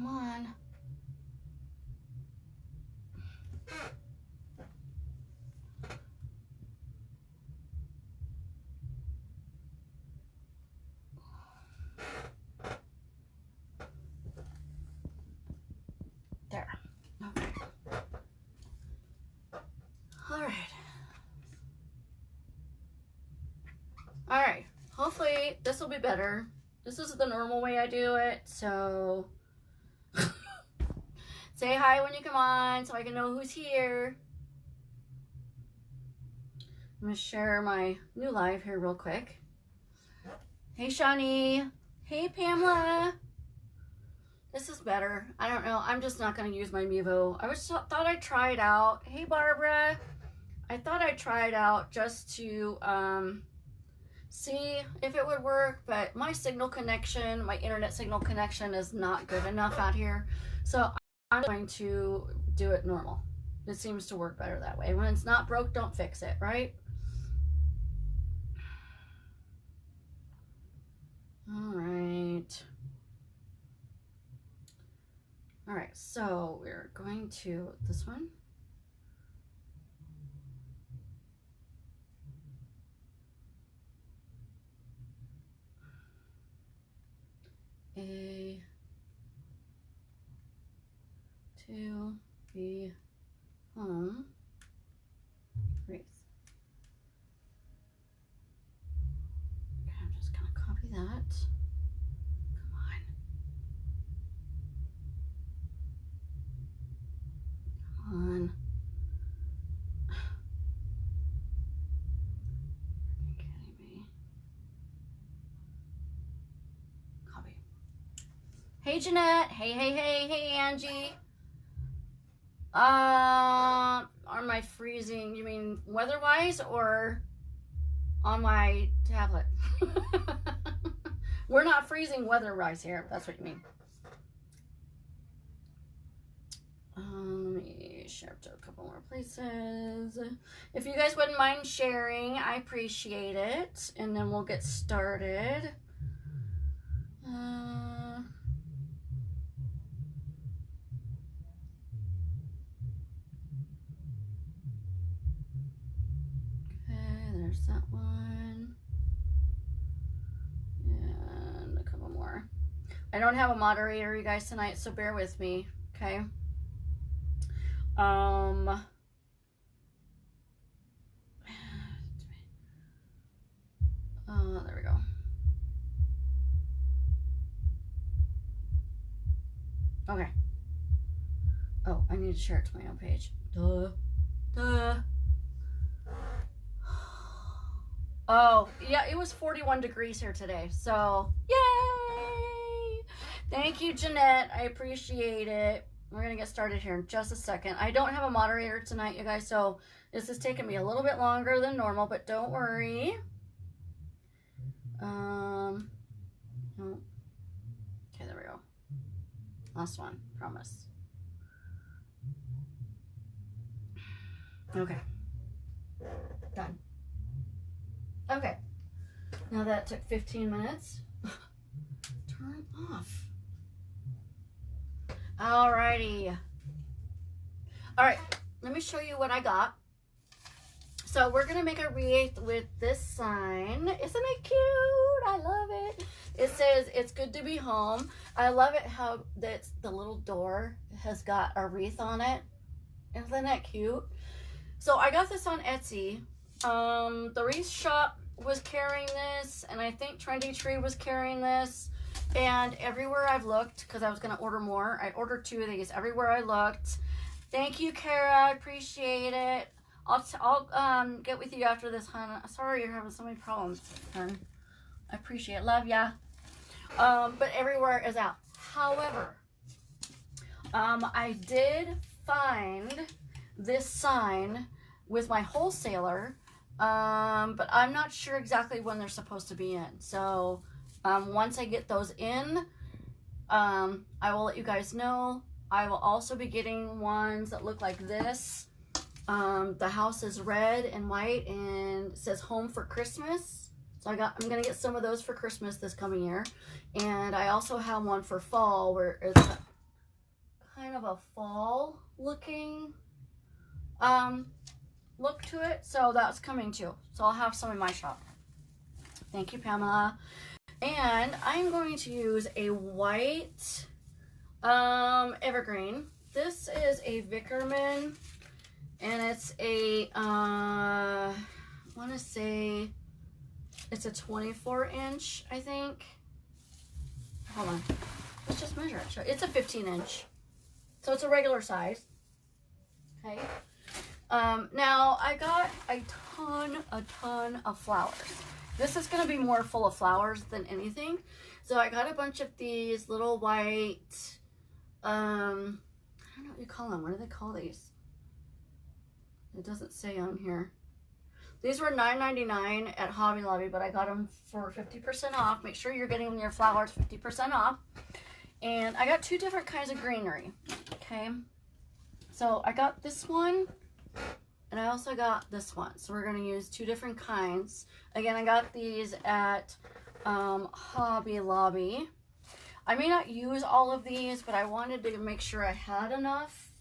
Come on. There. Okay. All right. All right. Hopefully this will be better. This is the normal way I do it, so say hi when you come on so I can know who's here. I'm gonna share my new live here real quick. Hey Shawnee. Hey Pamela. This is better. I don't know. I'm just not gonna use my Mevo. I thought I'd try it out. Hey Barbara. I thought I'd try it out just to see if it would work, but my signal connection, my internet signal connection is not good enough out here. So I'm going to do it normal. It seems to work better that way. When it's not broke, don't fix it, right? All right. All right, so we're going to this one. A, 2, B, Home Wreath. Okay, I'm just gonna copy that. Come on. Come on. Freaking kidding me. Copy. Hey Jeanette. Hey, hey, hey, hey Angie. Are my freezing, you mean weather-wise or on my tablet? We're not freezing weather-wise here, if that's what you mean. Let me share to a couple more places. If you guys wouldn't mind sharing, I appreciate it. And then we'll get started. There's that one. And a couple more. I don't have a moderator, you guys, tonight, so bear with me, okay? There we go. Okay. Oh, I need to share it to my own page. Duh. Oh, yeah, it was 41 degrees here today, so yay! Thank you, Jeanette. I appreciate it. We're going to get started here in just a second. I don't have a moderator tonight, you guys, so this is taking me a little bit longer than normal, but don't worry. No. Okay, there we go. Last one, promise. Okay. Done. Okay. Now that took 15 minutes. Turn off. Alrighty. Alright, let me show you what I got. So we're going to make a wreath with this sign. Isn't it cute? I love it. It says, it's good to be home. I love it how that's the little door has got a wreath on it. Isn't that cute? So I got this on Etsy. The wreath shop was carrying this, and I think Trendy Tree was carrying this. And everywhere I've looked, because I was going to order more, I ordered 2 of these everywhere I looked. Thank you, Kara. I appreciate it. I'll get with you after this, hon. Sorry you're having so many problems, hon. I appreciate it. Love ya. But everywhere is out. However, I did find this sign with my wholesaler, but I'm not sure exactly when they're supposed to be in. So once I get those in, I will let you guys know. I will also be getting ones that look like this. The house is red and white and it says home for Christmas. So I'm gonna get some of those for Christmas this coming year. And I also have one for fall where it's kind of a fall looking look to it. So that's coming too. So I'll have some in my shop. Thank you, Pamela. And I'm going to use a white Evergreen. This is a Vickerman, and it's a, I want to say it's a 24-inch, I think. Hold on. Let's just measure it. It's a 15-inch. So it's a regular size. Okay. Now I got a ton of flowers. This is going to be more full of flowers than anything. So I got a bunch of these little white, I don't know what you call them. What do they call these? It doesn't say on here. These were $9.99 at Hobby Lobby, but I got them for 50% off. Make sure you're getting your flowers 50% off. And I got two different kinds of greenery. Okay. So I got this one, and I also got this one. So we're going to use two different kinds. Again, I got these at Hobby Lobby. I may not use all of these, but I wanted to make sure I had enough.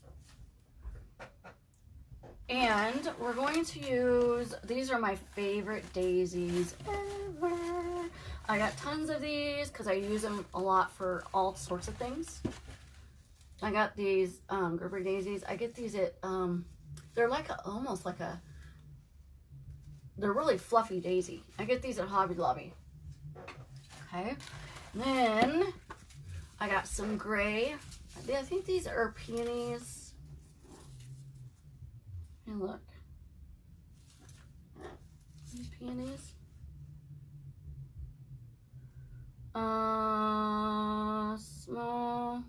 And we're going to use, these are my favorite daisies ever. I got tons of these because I use them a lot for all sorts of things. I got these Gerber daisies. I get these at, they're like almost like a, they're really fluffy daisy. I get these at Hobby Lobby. Okay. Then I got some gray. I think these are peonies. And look, these peonies. Small.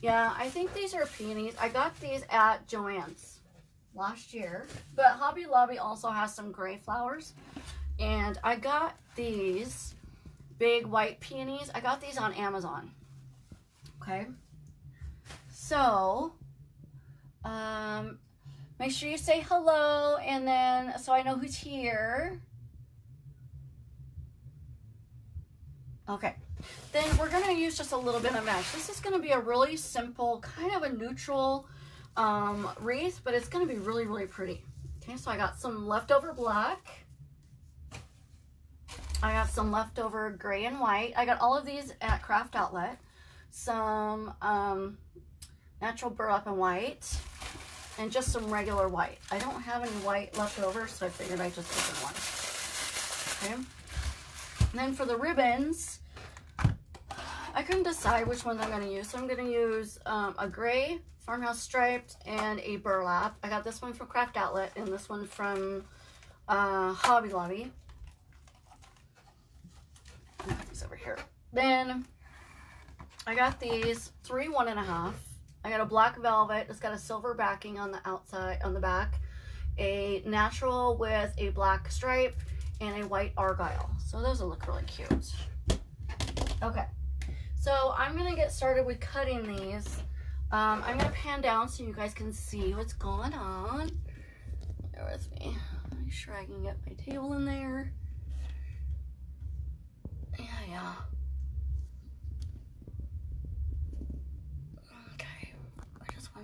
Yeah, I think these are peonies. I got these at Joann's last year, but Hobby Lobby also has some gray flowers. And I got these big white peonies. I got these on Amazon. Okay. So, make sure you say hello, and then so I know who's here. Okay, then we're going to use just a little bit of mesh. This is going to be a really simple, kind of a neutral wreath, but it's going to be really, really pretty. Okay, so I got some leftover black. I got some leftover gray and white. I got all of these at Craft Outlet. Some natural burlap and white. And just some regular white. I don't have any white left over, so I figured I'd just take one. Okay. And then for the ribbons, I couldn't decide which ones I'm going to use. So I'm going to use a gray farmhouse striped and a burlap. I got this one from Craft Outlet and this one from Hobby Lobby. I'll put these over here. Then I got these 3 1.5. I got a black velvet. It's got a silver backing on the outside, on the back. A natural with a black stripe and a white argyle. So those will look really cute. Okay, so I'm gonna get started with cutting these. I'm gonna pan down so you guys can see what's going on. Bear with me. Make sure I can get my table in there. Yeah.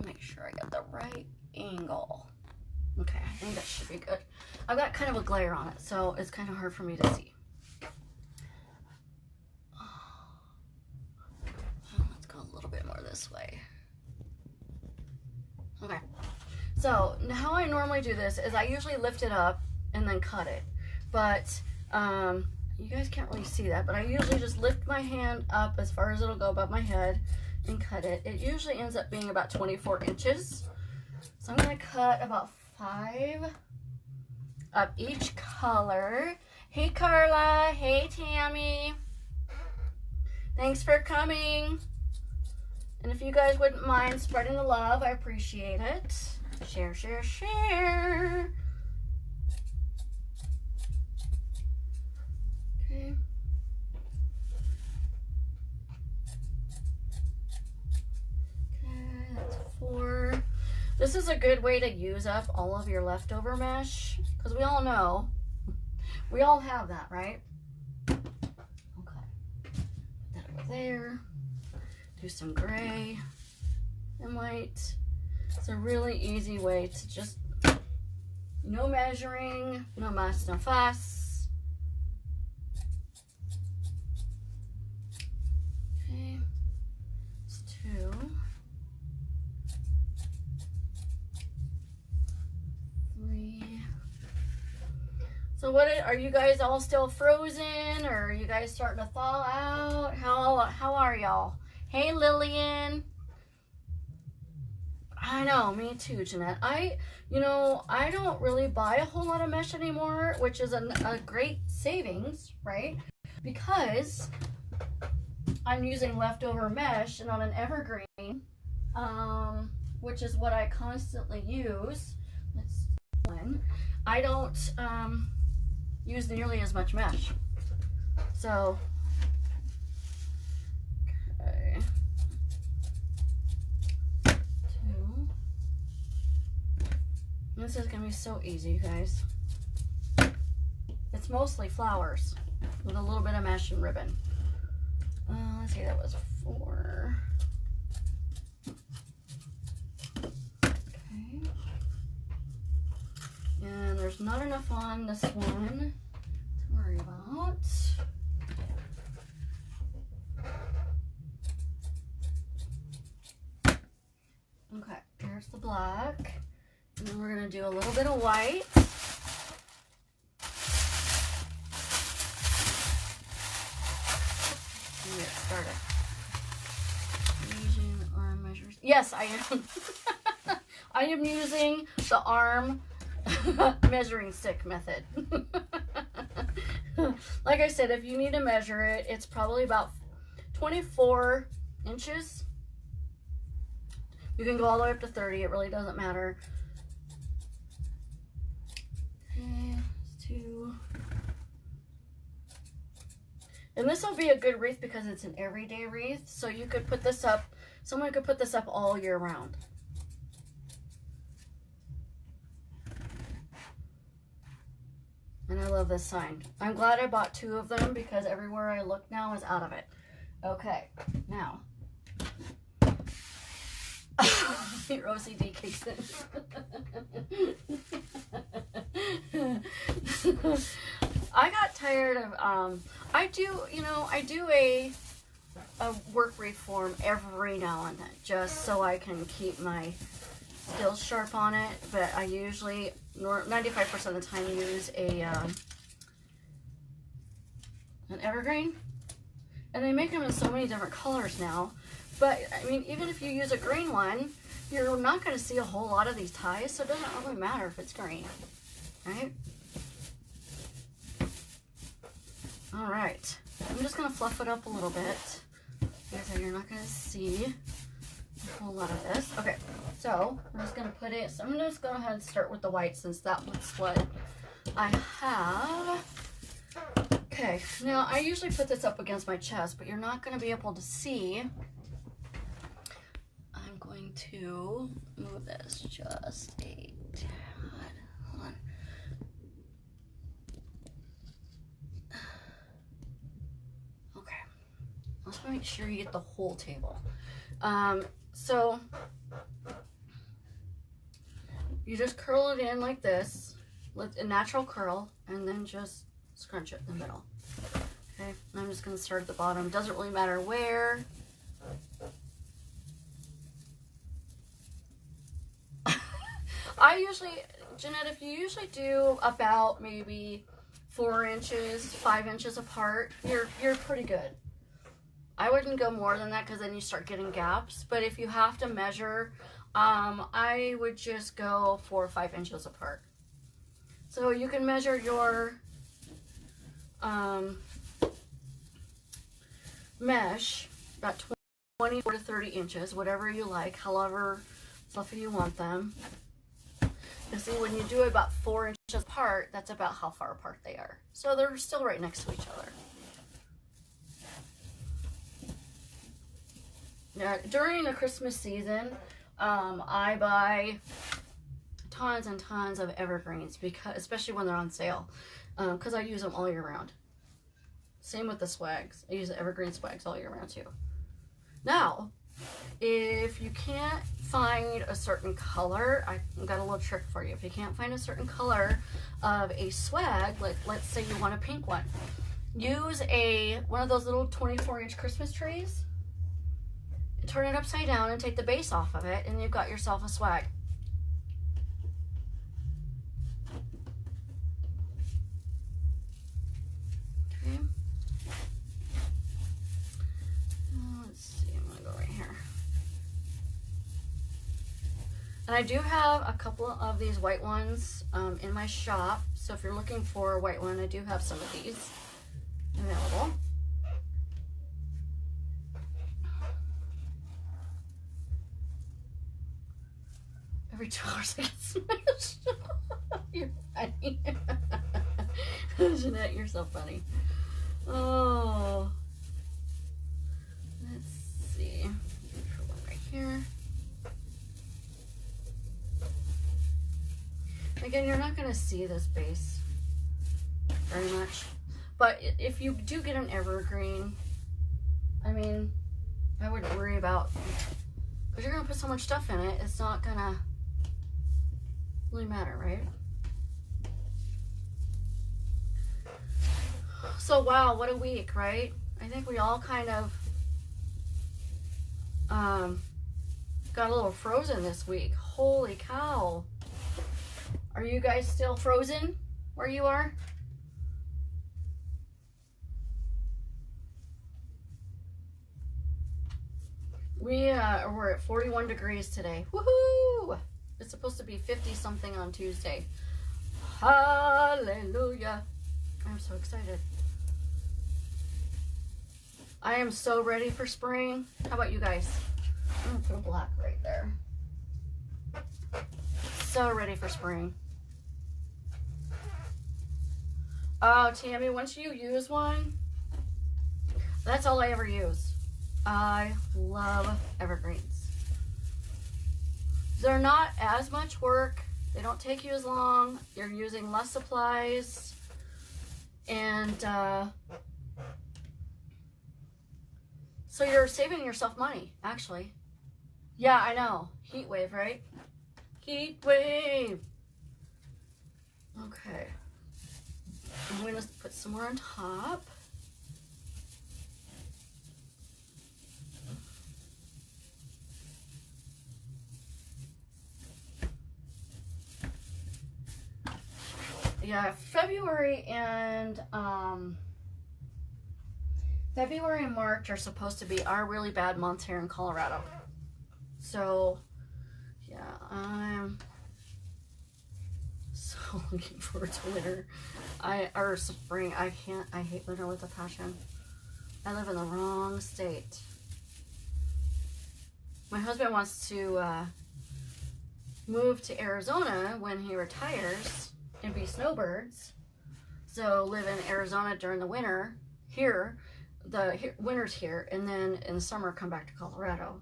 Make sure I got the right angle. Okay, I think that should be good. I've got kind of a glare on it, so it's kind of hard for me to see. Let's go a little bit more this way. Okay, so how I normally do this is I usually lift it up and then cut it, but you guys can't really see that, but I usually just lift my hand up as far as it'll go above my head and cut it. It usually ends up being about 24 inches. So I'm going to cut about 5 of each color. Hey Carla, hey Tammy. Thanks for coming. And if you guys wouldn't mind spreading the love, I appreciate it. Share, share, share. Okay. That's 4. This is a good way to use up all of your leftover mesh, because we all know, we all have that, right? Okay, put that over there. Do some gray. and white. It's a really easy way to just, no measuring, no muss, no fuss. Okay, it's 2, 3. So what are you guys all still frozen, or are you guys starting to thaw out? How are y'all? Hey Lillian. I know, me too, Jeanette. I don't really buy a whole lot of mesh anymore, which is a great savings, right? Because I'm using leftover mesh, and on an Evergreen, which is what I constantly use. That's one. I don't use nearly as much mesh. So, okay. 2. This is gonna be so easy, you guys. It's mostly flowers with a little bit of mesh and ribbon. Let's see, that was 4. Okay. And there's not enough on this one to worry about. Okay, here's the black. And then we're going to do a little bit of white. And get started. Using arm measures. Yes, I am. I am using the arm measuring stick method. Like I said, if you need to measure it, it's probably about 24 inches. You can go all the way up to 30. It really doesn't matter. Okay, 2. And this will be a good wreath because it's an everyday wreath. So you could put this up, someone could put this up all year round. And I love this sign. I'm glad I bought 2 of them because everywhere I look now is out of it. Okay, now. Your OCD kicks in. I got tired of, I do a work wreath form every now and then just so I can keep my skills sharp on it, but I usually 95% of the time use an Evergreen, and they make them in so many different colors now. But I mean, even if you use a green one, you're not going to see a whole lot of these ties, so it doesn't really matter if it's green, right? All right, I'm just going to fluff it up a little bit. Like I said, you're not going to see a whole lot of this. Okay, so I'm just going to put it, so I'm just going to go ahead and start with the white since that was what I have. Okay, now I usually put this up against my chest, but you're not going to be able to see. I'm going to move this just a tad. Hold on. Okay, let's make sure you get the whole table. So you just curl it in like this, with a natural curl, and then just scrunch it in the middle. Okay, and I'm just going to start at the bottom. Doesn't really matter where. I usually, Jeanette, if you usually do about maybe 4 inches, 5 inches apart, you're pretty good. I wouldn't go more than that because then you start getting gaps. But if you have to measure, I would just go 4 or 5 inches apart. So you can measure your mesh about 24 to 30 inches, whatever you like, however fluffy you want them. You see, when you do about 4 inches apart, that's about how far apart they are. So they're still right next to each other. Now, during the Christmas season, I buy tons and tons of evergreens, because especially when they're on sale, because I use them all year round. Same with the swags. I use the evergreen swags all year round too. Now, If you can't find a certain color, I've got a little trick for you. If you can't find a certain color of a swag, like let's say you want a pink one, use one of those little 24-inch Christmas trees, turn it upside down and take the base off of it, and you've got yourself a swag. Okay. Let's see, I'm gonna go right here. And I do have a couple of these white ones in my shop, so if you're looking for a white one, I do have some of these available. Every 2 hours I get smashed. You're funny. Jeanette, you're so funny. Oh. Let's see. Put one right here. Again, you're not going to see this base very much. But if you do get an evergreen, I mean, I wouldn't worry about, because you're going to put so much stuff in it, it's not going to really matter, right? So, wow, what a week, right? I think we all kind of got a little frozen this week. Holy cow. Are you guys still frozen where you are? We're at 41 degrees today. Woohoo! It's supposed to be 50 something on Tuesday. Hallelujah. I'm so excited. I am so ready for spring. How about you guys? I'm gonna put a black right there. So ready for spring. Oh, Tammy, once you use one, that's all I ever use. I love evergreens. They're not as much work. They don't take you as long. You're using less supplies. And so you're saving yourself money, actually. Yeah, I know. Heat wave, right? Heat wave. Okay. I'm going to put some more on top. Yeah, February and March are supposed to be our really bad months here in Colorado. So, yeah, I'm so looking forward to winter. Or spring. I hate winter with a passion. I live in the wrong state. My husband wants to move to Arizona when he retires and be snowbirds. So live in Arizona during the winter here. Winter's here, and then in the summer come back to Colorado.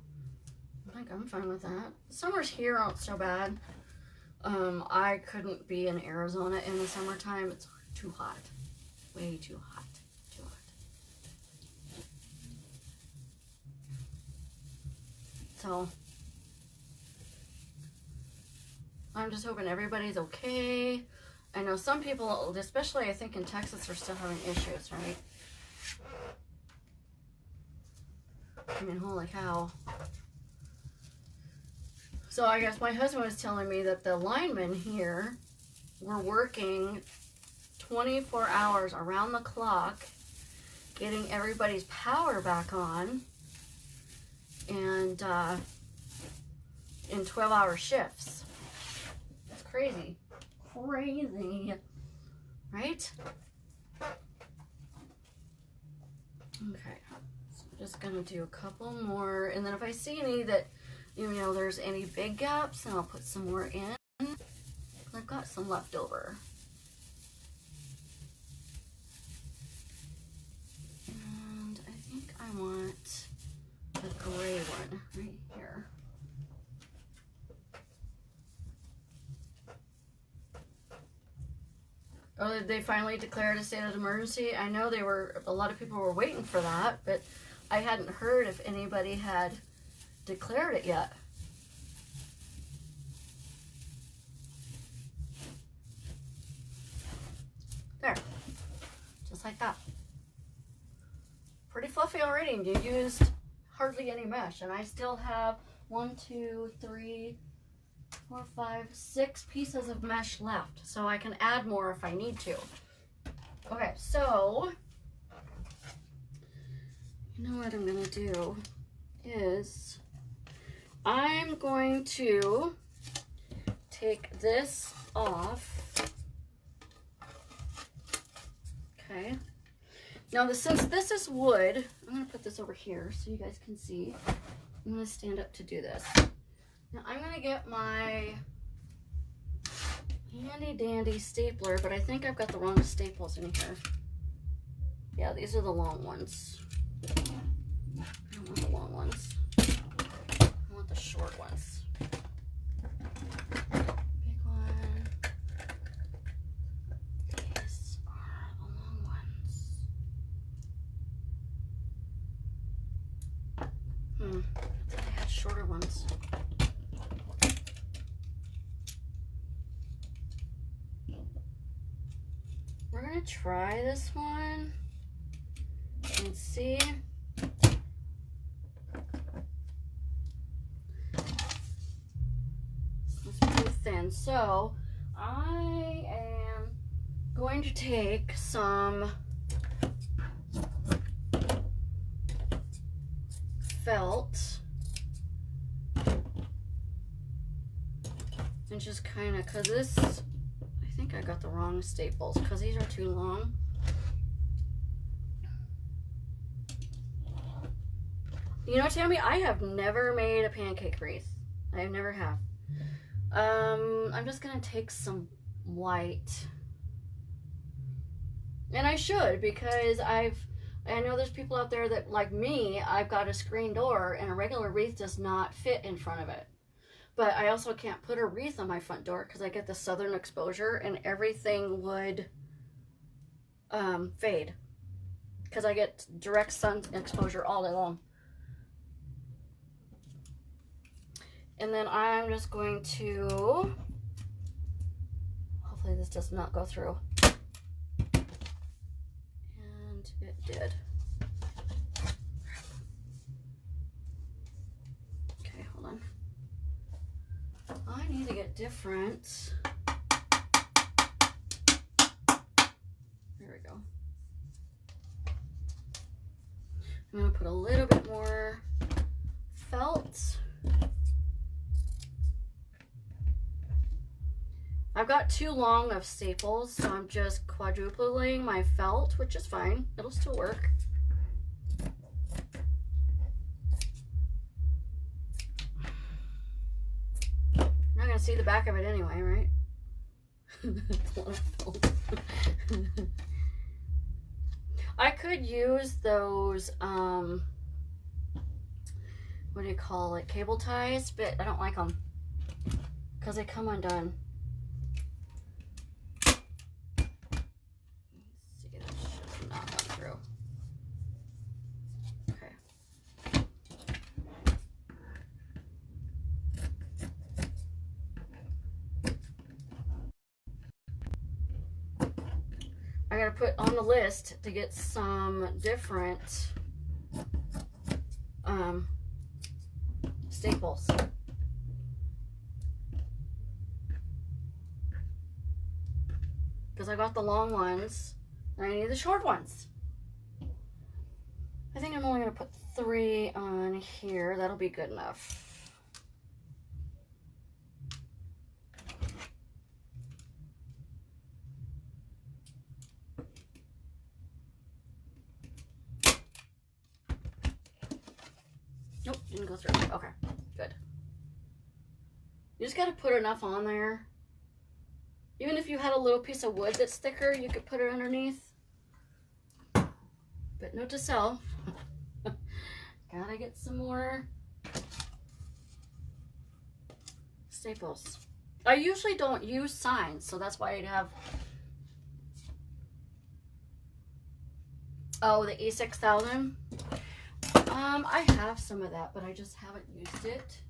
I think I'm fine with that. Summers here aren't so bad. I couldn't be in Arizona in the summertime. It's too hot. Way too hot. Too hot. So I'm just hoping everybody's okay. I know some people, especially I think in Texas, are still having issues, right? I mean, holy cow. So I guess my husband was telling me that the linemen here were working 24 hours around the clock, getting everybody's power back on, and in 12-hour shifts. That's crazy. Crazy. Right? Okay. So I'm just going to do a couple more, and then if I see any that, you know, there's any big gaps, then I'll put some more in. I've got some left over. And I think I want the gray one right here. Oh, they finally declared a state of emergency. I know a lot of people were waiting for that, but I hadn't heard if anybody had declared it yet. There. Just like that. Pretty fluffy already, and you used hardly any mesh. And I still have 1, 2, 3, 4, 5, 6 pieces of mesh left. So I can add more if I need to. Okay, so you know what I'm going to do is I'm going to take this off. Okay. Now, since this is wood, I'm going to put this over here so you guys can see. I'm going to stand up to do this. Now, I'm going to get my handy dandy stapler, but I think I've got the wrong staples in here. Yeah, these are the long ones. I don't want the long ones. I want the short ones. Big one. These are the long ones. I thought I had shorter ones. We're gonna try this one and see. It's pretty thin, so I am going to take some felt and just kind of, because this, I think I got the wrong staples because these are too long. You know, Tammy, I have never made a pancake wreath. I never have. I'm just gonna take some white, and I should, because I know there's people out there that, like me, I've got a screen door and a regular wreath does not fit in front of it. But I also can't put a wreath on my front door because I get the southern exposure and everything would fade because I get direct sun exposure all day long. And then I'm just going to, hopefully this does not go through. And it did. Okay, hold on. I need to get different. There we go. I'm going to put a little bit more felt. I've got too long of staples, so I'm just quadrupling my felt, which is fine. It'll still work. You're not going to see the back of it anyway, right? I could use those, what do you call it, cable ties, but I don't like them because they come undone. I gotta put on the list to get some different staples. Because I got the long ones and I need the short ones. I think I'm only gonna put 3 on here. That'll be good enough. Nope, didn't go through. Okay, good. You just gotta put enough on there. Even if you had a little piece of wood that's thicker, you could put it underneath. But note to self, gotta get some more staples. I usually don't use signs, so that's why I'd have, oh, the E6000. I have some of that, but I just haven't used it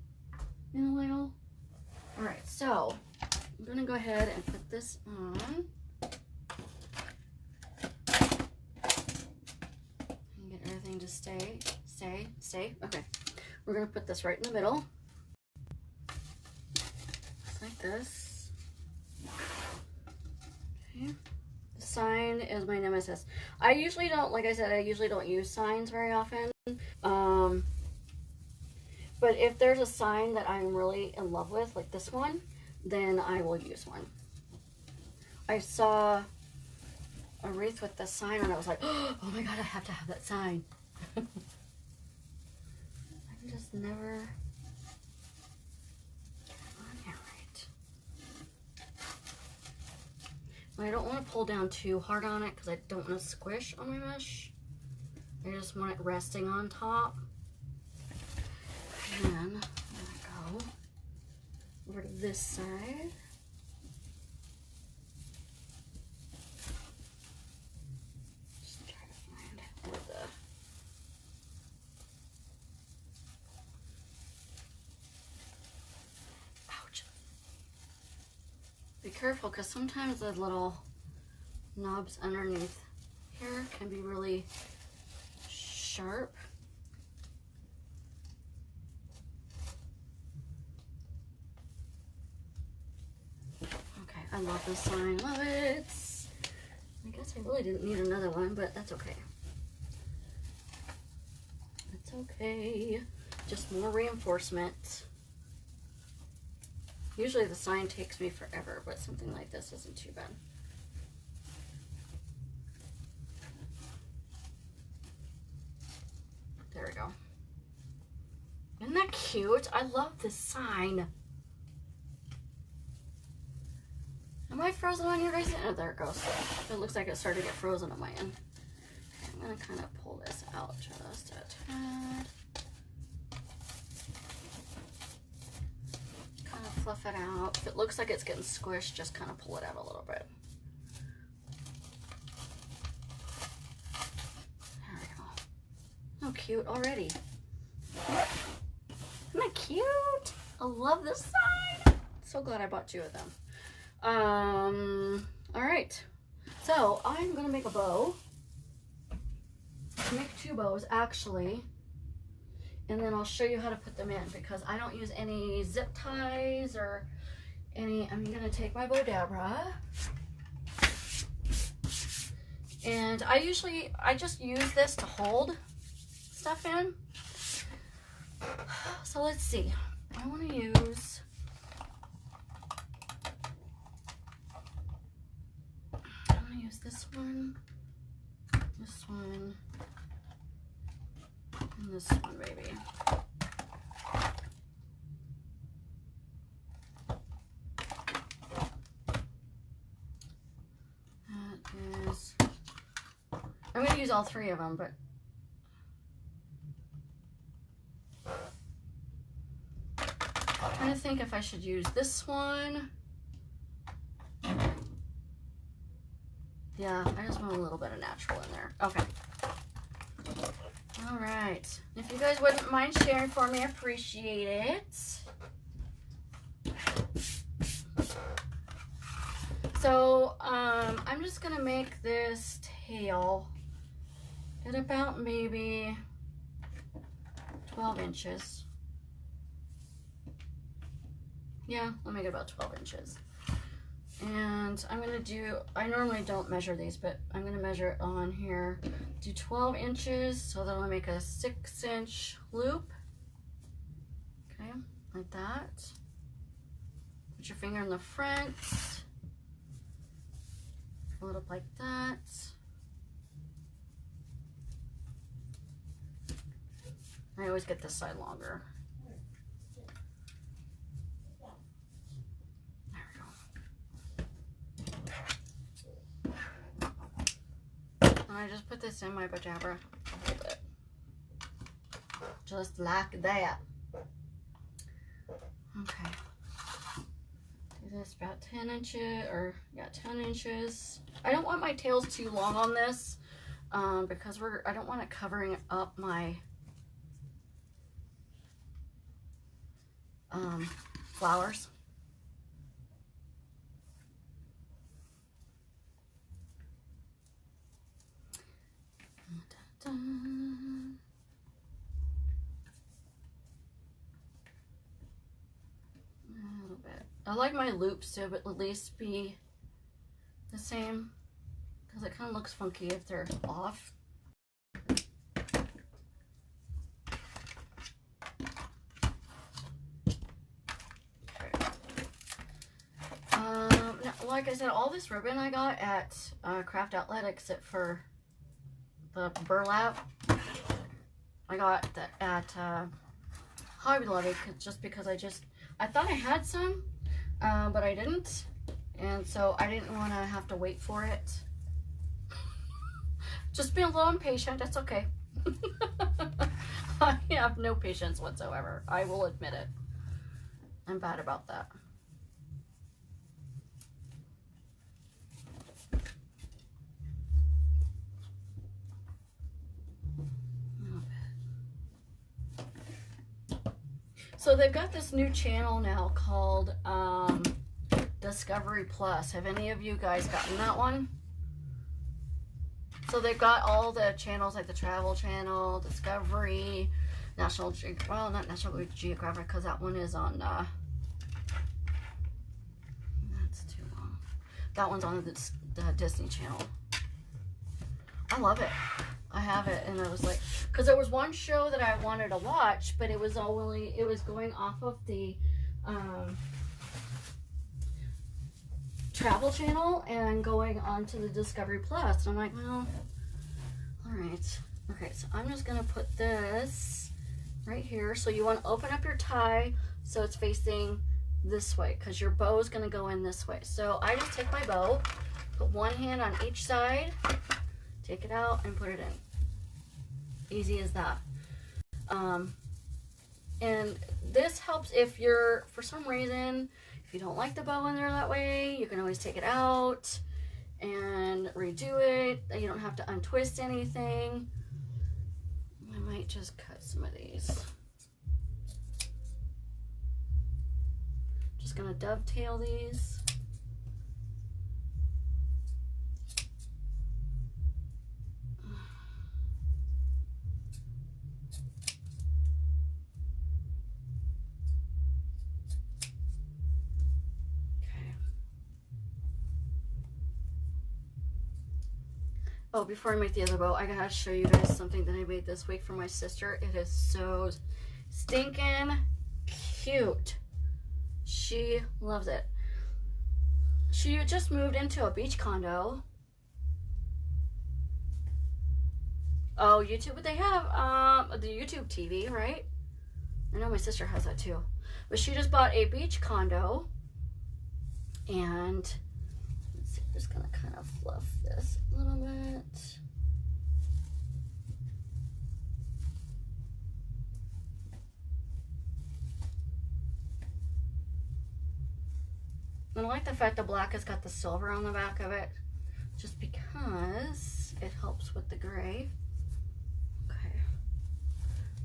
in a while. All right, so I'm gonna go ahead and put this on. And get everything to stay. Okay, we're gonna put this right in the middle. Just like this. Okay. The sign is my nemesis. I usually don't, like I said, I usually don't use signs very often. But if there's a sign that I'm really in love with, like this one, then I will use one. I saw a wreath with this sign and I was like, oh my God, I have to have that sign. I just never get it on here right. But I don't want to pull down too hard on it because I don't want to squish on my mesh. I just want it resting on top. And then I'm going to go over to this side. Just try to find where the... Ouch. Be careful because sometimes the little knobs underneath here can be really sharp. Okay, I love this sign. Love it. I guess I really didn't need another one, but that's okay. It's okay. Just more reinforcement. Usually the sign takes me forever, but something like this isn't too bad. There we go. Isn't that cute? I love this sign. Am I frozen on your guys' end? Oh, there it goes. It looks like it started to get frozen on my end. Okay, I'm going to kind of pull this out just a tad. Kind of fluff it out. If it looks like it's getting squished, just kind of pull it out a little bit. There we go. Oh, cute already. Isn't that cute? I love this sign. So glad I bought 2 of them. All right. So I'm gonna make a bow. I'll make 2 bows actually, and then I'll show you how to put them in because I don't use any zip ties or any. I'm gonna take my Bodabra, and I just use this to hold stuff in. So let's see. I want to use. I'm gonna use this one, and this one, maybe. That is. I'm gonna use all 3 of them, but. I'm trying to think if I should use this one. Yeah, I just want a little bit of natural in there. Okay. All right. If you guys wouldn't mind sharing for me, I appreciate it. So, I'm just gonna make this tail at about maybe 12 inches. Yeah, I'll make it about 12 inches. And I'm gonna do, I normally don't measure these, but I'm gonna measure it on here. Do 12 inches, so that'll make a 6-inch loop. Okay, like that. Put your finger in the front. Pull it up like that. I always get this side longer. I just put this in my Bodabra. Hold it. Just like that. Okay. Do this about 10 inches, or yeah, 10 inches. I don't want my tails too long on this because I don't want it covering up my flowers. A little bit. I like my loops to at least be the same, because it kind of looks funky if they're off. Like I said, all this ribbon I got at Craft Outlet, except for the burlap. I got that at Hobby Lobby just because I thought I had some, but I didn't, and so I didn't want to have to wait for it. Just be a little impatient. That's okay. I have no patience whatsoever. I will admit it. I'm bad about that. So they've got this new channel now called Discovery Plus. Have any of you guys gotten that one? So they've got all the channels, like the Travel Channel, Discovery, National Geographic. Well, not National Geographic, because that one is on. That's too long. That one's on the Disney Channel. I love it. I have it, and I was like, because there was one show that I wanted to watch, but it was going off of the Travel Channel and going on to the Discovery Plus. And I'm like, well, all right. Okay, so I'm just gonna put this right here. So you want to open up your tie so it's facing this way, because your bow is gonna go in this way. So I just take my bow, put one hand on each side, take it out and put it in. Easy as that. And this helps if you're, for some reason, if you don't like the bow in there that way, you can always take it out and redo it. You don't have to untwist anything. I might just cut some of these. Just gonna dovetail these. Oh, before I make the other bow, I gotta show you guys something that I made this week for my sister. It is so stinking cute. She loves it. She just moved into a beach condo. Oh, YouTube, but they have the YouTube TV, right? I know my sister has that too. But she just bought a beach condo, and let's see, I'm just gonna kind of fluff this a little bit. And I like the fact the black has got the silver on the back of it, just because it helps with the gray. Okay,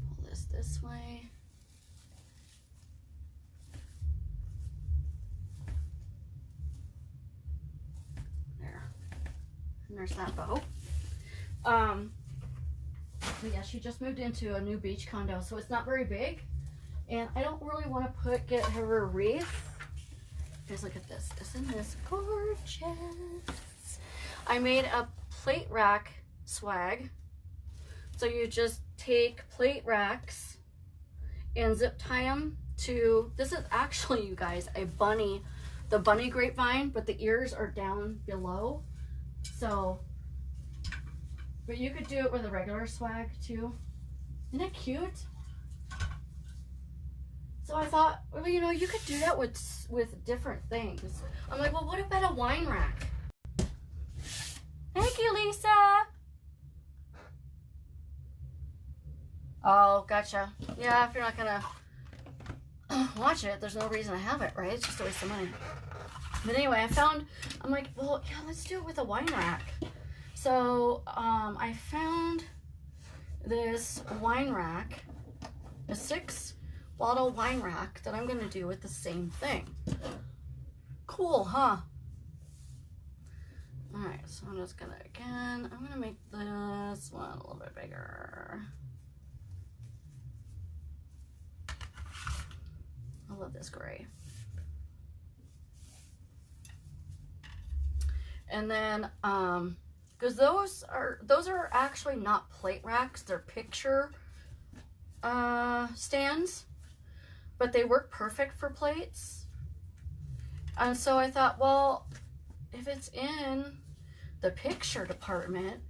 pull this way. And there's that bow. But yeah, she just moved into a new beach condo, so it's not very big. And I don't really want to get her a wreath. Guys, look at this. Isn't this gorgeous? I made a plate rack swag. So you just take plate racks and zip tie them to, this is actually, you guys, a bunny, the bunny grapevine, but the ears are down below. So, but you could do it with a regular swag too. Isn't it cute? So I thought, well, you know, you could do that with different things. I'm like, well, what about a wine rack? Thank you, Lisa. Oh, gotcha. Yeah, if you're not gonna watch it, there's no reason to have it, right? It's just a waste of money. But anyway, I'm like, well, yeah, let's do it with a wine rack. So I found this wine rack, a 6 bottle wine rack that I'm going to do with the same thing. Cool, huh? Alright, so I'm just going to, again, I'm going to make this one a little bit bigger. I love this gray. And then, because those are actually not plate racks, they're picture stands, but they work perfect for plates. And so I thought, well, if it's in the picture department,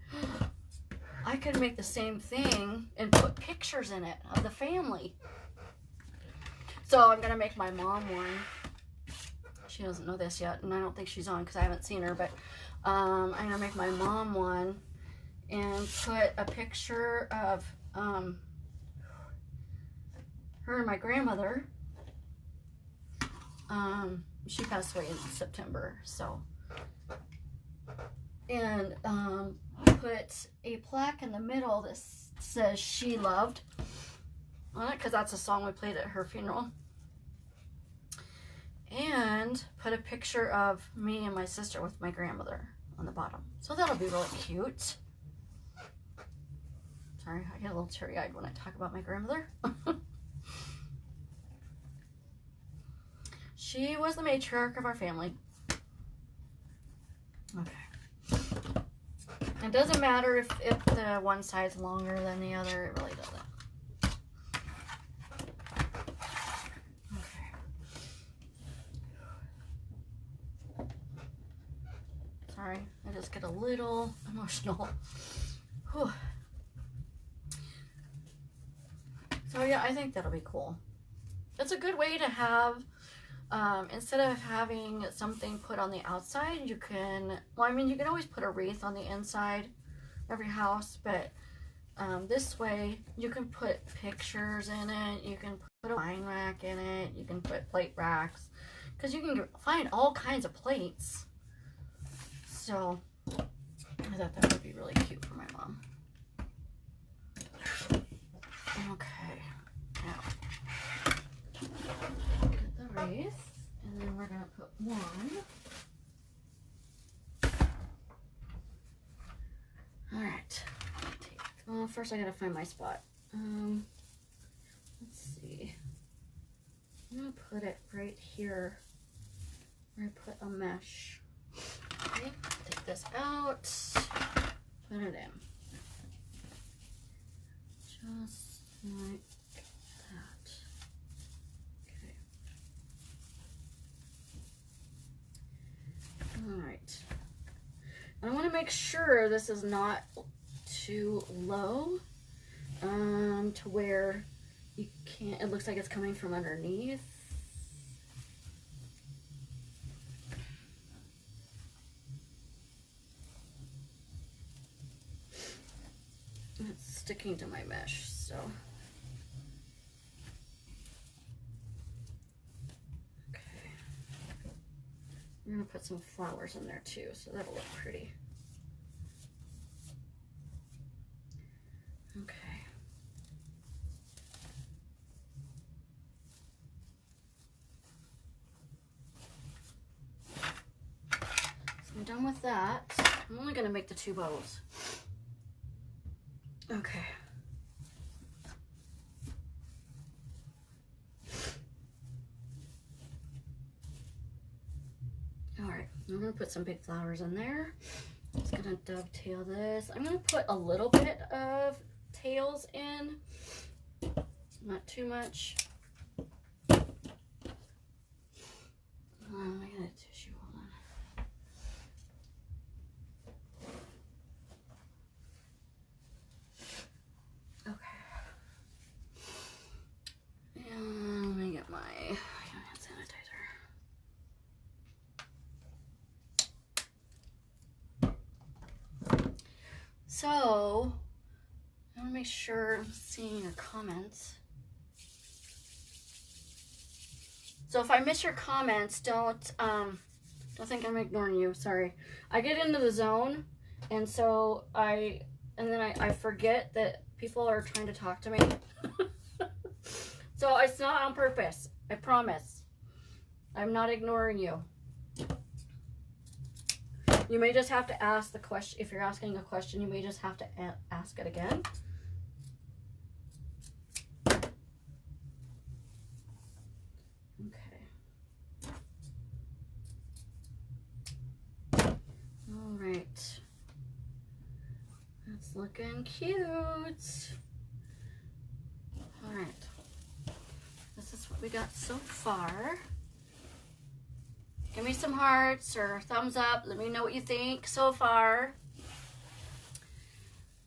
I could make the same thing and put pictures in it of the family. So I'm gonna make my mom one. She doesn't know this yet, and I don't think she's on because I haven't seen her, but I'm gonna make my mom one and put a picture of her and my grandmother. She passed away in September, so. And put a plaque in the middle that says "She Loved" on it, because that's a song we played at her funeral. And put a picture of me and my sister with my grandmother on the bottom. So that'll be really cute. Sorry, I get a little teary-eyed when I talk about my grandmother. She was the matriarch of our family. Okay. It doesn't matter if the one side's longer than the other. It really doesn't. Sorry, I just get a little emotional. Whew. So yeah, I think that'll be cool. It's a good way to have, instead of having something put on the outside, you can, well, I mean, you can always put a wreath on the inside of your house, but this way you can put pictures in it, you can put a wine rack in it, you can put plate racks, because you can find all kinds of plates. So I thought that would be really cute for my mom. Okay, now get the wreath, and then we're gonna put one. All right. Well, first I gotta find my spot. Let's see. I'm gonna put it right here where I put a mesh. Okay, take this out, put it in. Just like that. Okay. Alright. I want to make sure this is not too low, to where you can't, it looks like it's coming from underneath. It's sticking to my mesh, so. Okay. I'm gonna put some flowers in there too, so that'll look pretty. Okay. So I'm done with that. I'm only gonna make the 2 bows. Okay. All right, I'm gonna put some big flowers in there. Just gonna dovetail this. I'm gonna put a little bit of tails in, not too much. I got a tissue, hold on. Okay. And let me get my hand sanitizer. So, I want to make sure I'm seeing your comments. So if I miss your comments, don't think I'm ignoring you. Sorry. I get into the zone, and so I forget that people are trying to talk to me. So it's not on purpose. I promise. I'm not ignoring you. You may just have to ask the question. If you're asking a question, you may just have to ask it again. Okay. All right. That's looking cute. All right. This is what we got so far. Give me some hearts or thumbs up. Let me know what you think so far.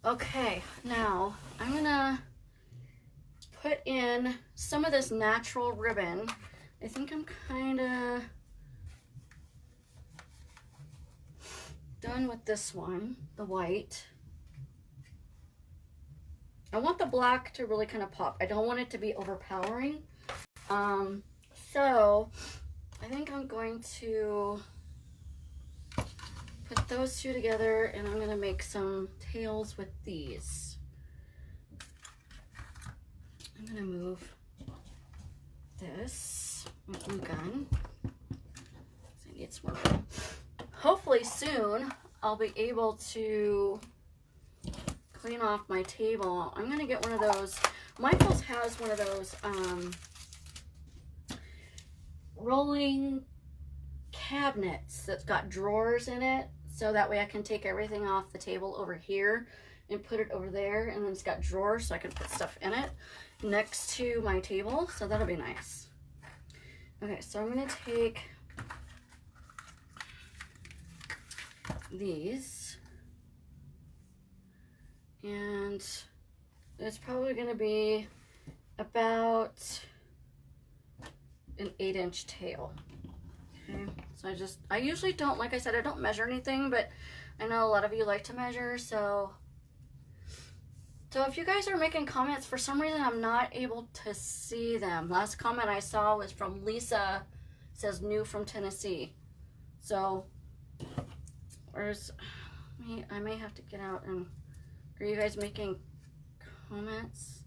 Okay, now I'm gonna put in some of this natural ribbon. I think I'm kind of done with this one, the white. I want the black to really kind of pop. I don't want it to be overpowering. So I think I'm going to put those two together, and I'm going to make some tails with these. I'm going to move this, my glue gun. I need some more. Hopefully soon I'll be able to clean off my table. I'm going to get one of those. Michael's has one of those rolling cabinets that's got drawers in it, so that way I can take everything off the table over here and put it over there, and then it's got drawers so I can put stuff in it next to my table, so that'll be nice. Okay, so I'm going to take these, and it's probably going to be about an 8-inch tail. Okay, so I usually don't, like I said, I don't measure anything, but I know a lot of you like to measure, so if you guys are making comments, for some reason I'm not able to see them. Last comment I saw was from Lisa, says new from Tennessee. So where's me? I may have to get out and, are you guys making comments?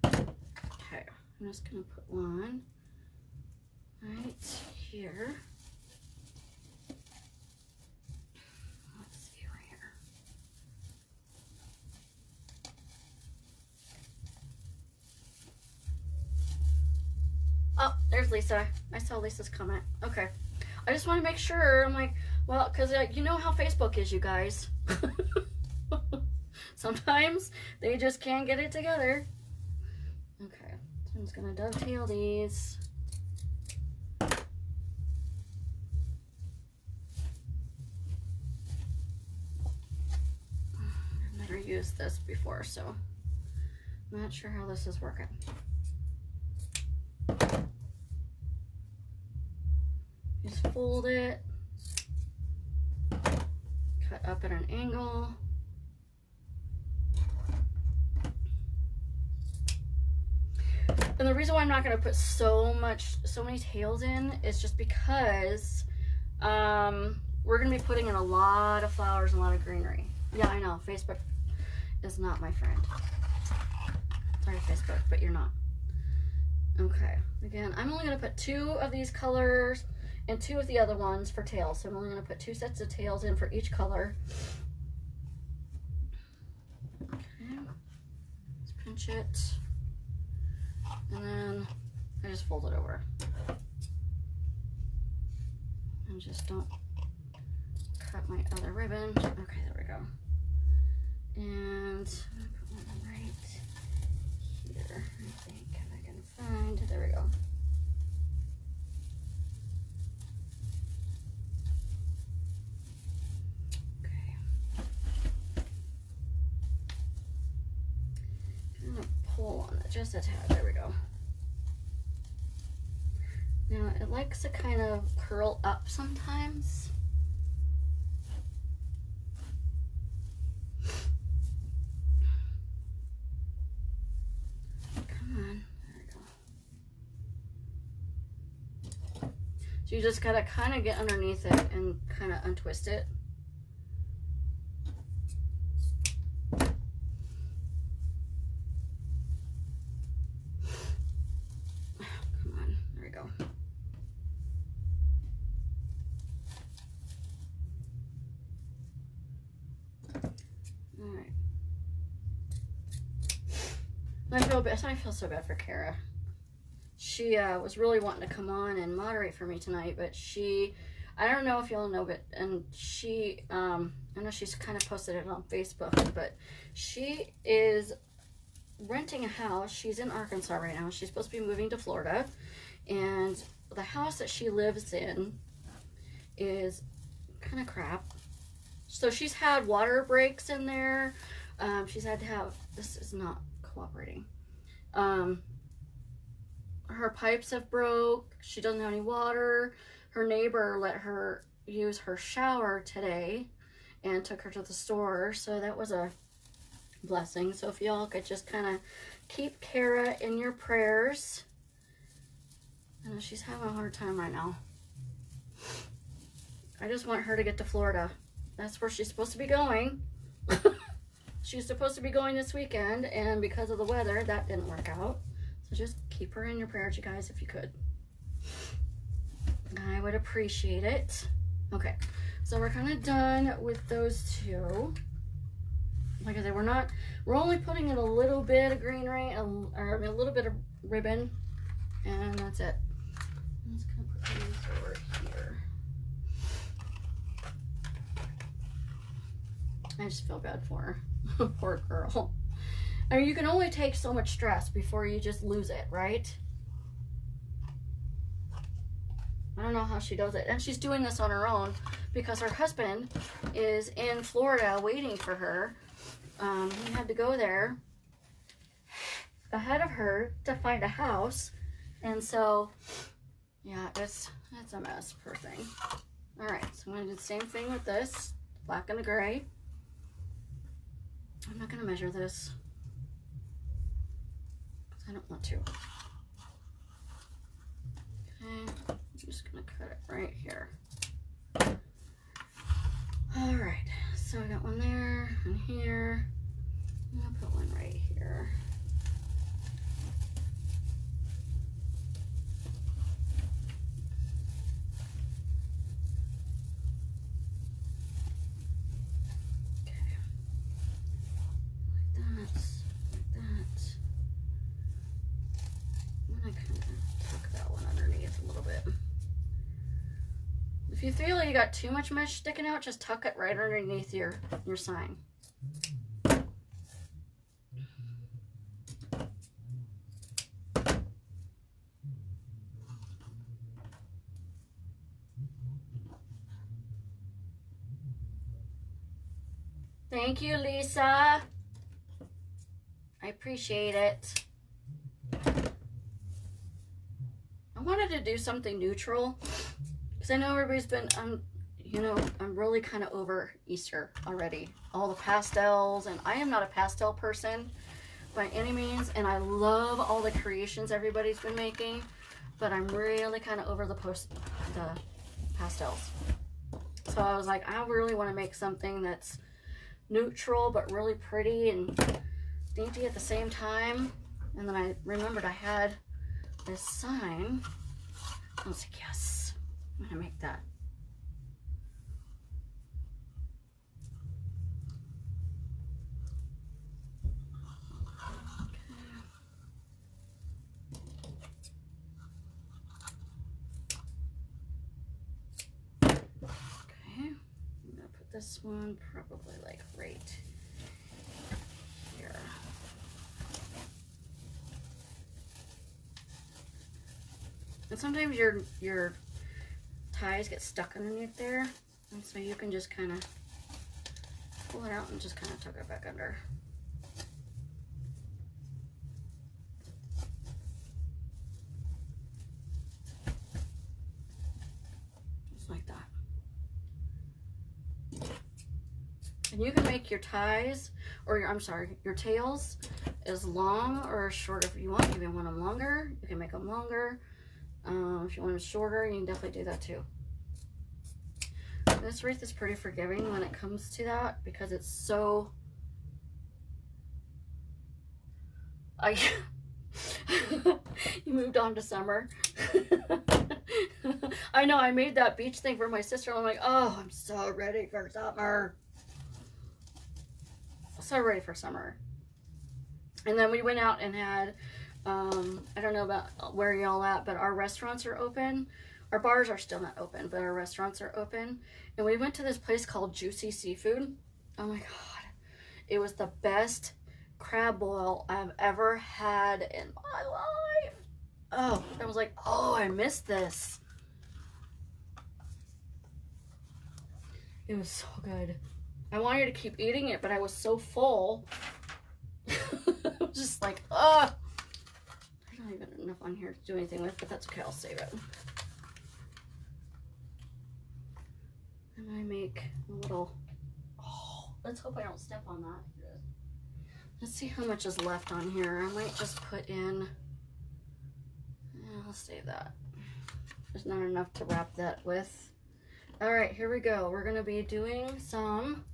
Okay, I'm just gonna put one right here. Let's see right here. Oh, there's Lisa. I saw Lisa's comment. Okay. I just want to make sure. I'm like, well, because you know how Facebook is, you guys. Sometimes they just can't get it together. Okay. So I'm just going to dovetail these. I've never used this before, so I'm not sure how this is working. Just fold it, cut up at an angle. And the reason why I'm not going to put so many tails in is just because we're going to be putting in a lot of flowers and a lot of greenery. Yeah, I know, Facebook is not my friend. Sorry, Facebook, but you're not. Okay, again, I'm only going to put 2 of these colors and 2 of the other ones for tails. So I'm only going to put 2 sets of tails in for each color. Okay, let's pinch it. And then I just fold it over. And just don't cut my other ribbon. Okay, there we go. And I'm going to put one right here, I think, if I can find. There we go. Pull on it just a tad. There we go. Now it likes to kind of curl up sometimes. Come on. There we go. So you just gotta kind of get underneath it and kind of untwist it. I feel so bad for Kara. She was really wanting to come on and moderate for me tonight, but I don't know if y'all know, but I know she's kind of posted it on Facebook, but she is renting a house. She's in Arkansas right now. She's supposed to be moving to Florida, and the house that she lives in is kind of crap. So she's had water breaks in there. She's had to have, this is not cooperating. Her pipes have broke. She doesn't have any water. Her neighbor let her use her shower today and took her to the store. So that was a blessing. So if y'all could just kind of keep Kara in your prayers. I know she's having a hard time right now. I just want her to get to Florida. That's where she's supposed to be going. She's supposed to be going this weekend, and because of the weather, that didn't work out. So just keep her in your prayers, you guys, if you could. I would appreciate it. Okay, so we're kind of done with those two. Like I said, we're only putting in a little bit of greenery, or a little bit of ribbon, and that's it. I'm just gonna put these over here. I just feel bad for her. Poor girl. I mean, you can only take so much stress before you just lose it, right? I don't know how she does it. And she's doing this on her own because her husband is in Florida waiting for her. He had to go there ahead of her to find a house. And so, yeah, it's a mess, poor thing. All right, so I'm going to do the same thing with this, black and the gray. I'm not going to measure this because I don't want to. Okay, I'm just going to cut it right here. All right, so I got one there and here. I'm going to put one right here. If you feel like you got too much mesh sticking out, just tuck it right underneath your sign. Thank you, Lisa. I appreciate it. I wanted to do something neutral. Because I know everybody's been, you know, I'm really kind of over Easter already. All the pastels, and I am not a pastel person by any means, and I love all the creations everybody's been making, but I'm really kind of over the pastels. So I was like, I really want to make something that's neutral, but really pretty and dainty at the same time. And then I remembered I had this sign. I was like, yes. I'm gonna make that. Okay, I'm gonna put this one probably like right here. And sometimes your ties get stuck underneath there, and so you can just kind of pull it out and just kind of tuck it back under. Just like that. And you can make your ties, or your tails as long or as short if you want. If you want them longer, you can make them longer. If you want them shorter, you can definitely do that too. This wreath is pretty forgiving when it comes to that because it's so... You moved on to summer. I know, I made that beach thing for my sister. I'm like, oh, I'm so ready for summer. So ready for summer. And then we went out and had, I don't know about where y'all at, but our restaurants are open. Our bars are still not open, but our restaurants are open. And we went to this place called Juicy Seafood. Oh my God. It was the best crab boil I've ever had in my life. Oh, I was like, oh, I missed this. It was so good. I wanted to keep eating it, but I was so full. I was just like, ugh. I don't even have enough on here to do anything with, but that's okay. I'll save it. And I make a little, oh, let's hope I don't step on that. Let's see how much is left on here. I might just put in, yeah, I'll save that. There's not enough to wrap that with. All right, here we go. We're gonna be doing some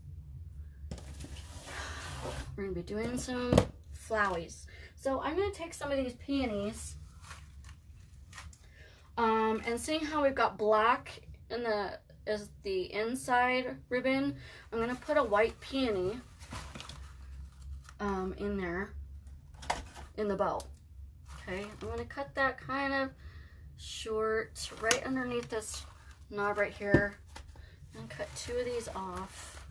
flowies. So I'm gonna take some of these peonies, and seeing how we've got black in the inside ribbon, I'm gonna put a white peony in there in the bow. Okay, I'm gonna cut that kind of short right underneath this knob right here, and cut 2 of these off.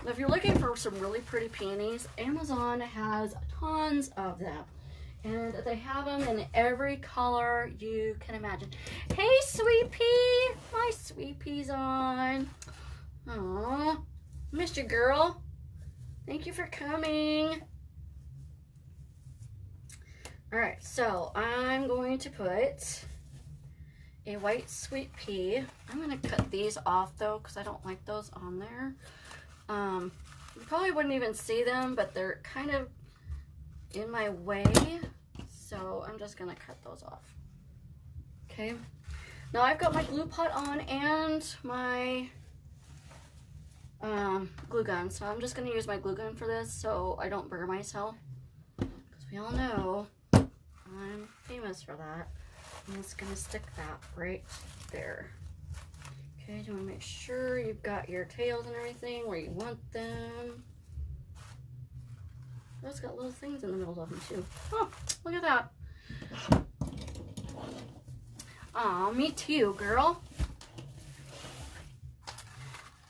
Now, if you're looking for some really pretty peonies, Amazon has tons of them, and they have them in every color you can imagine. Hey, Sweet Pea, my Sweet Pea's on. Aw, missed you, girl. Thank you for coming. All right, so I'm going to put a white sweet pea. I'm gonna cut these off though, because I don't like those on there. You probably wouldn't even see them, but they're kind of in my way, so I'm just gonna cut those off. Okay, now I've got my glue pot on and my glue gun, so I'm just gonna use my glue gun for this so I don't burn myself, because we all know I'm famous for that. I'm just gonna stick that right there. Okay, you wanna make sure you've got your tails and everything where you want them. Oh, it's got little things in the middle of them too. Oh, look at that. Aw, me too, girl.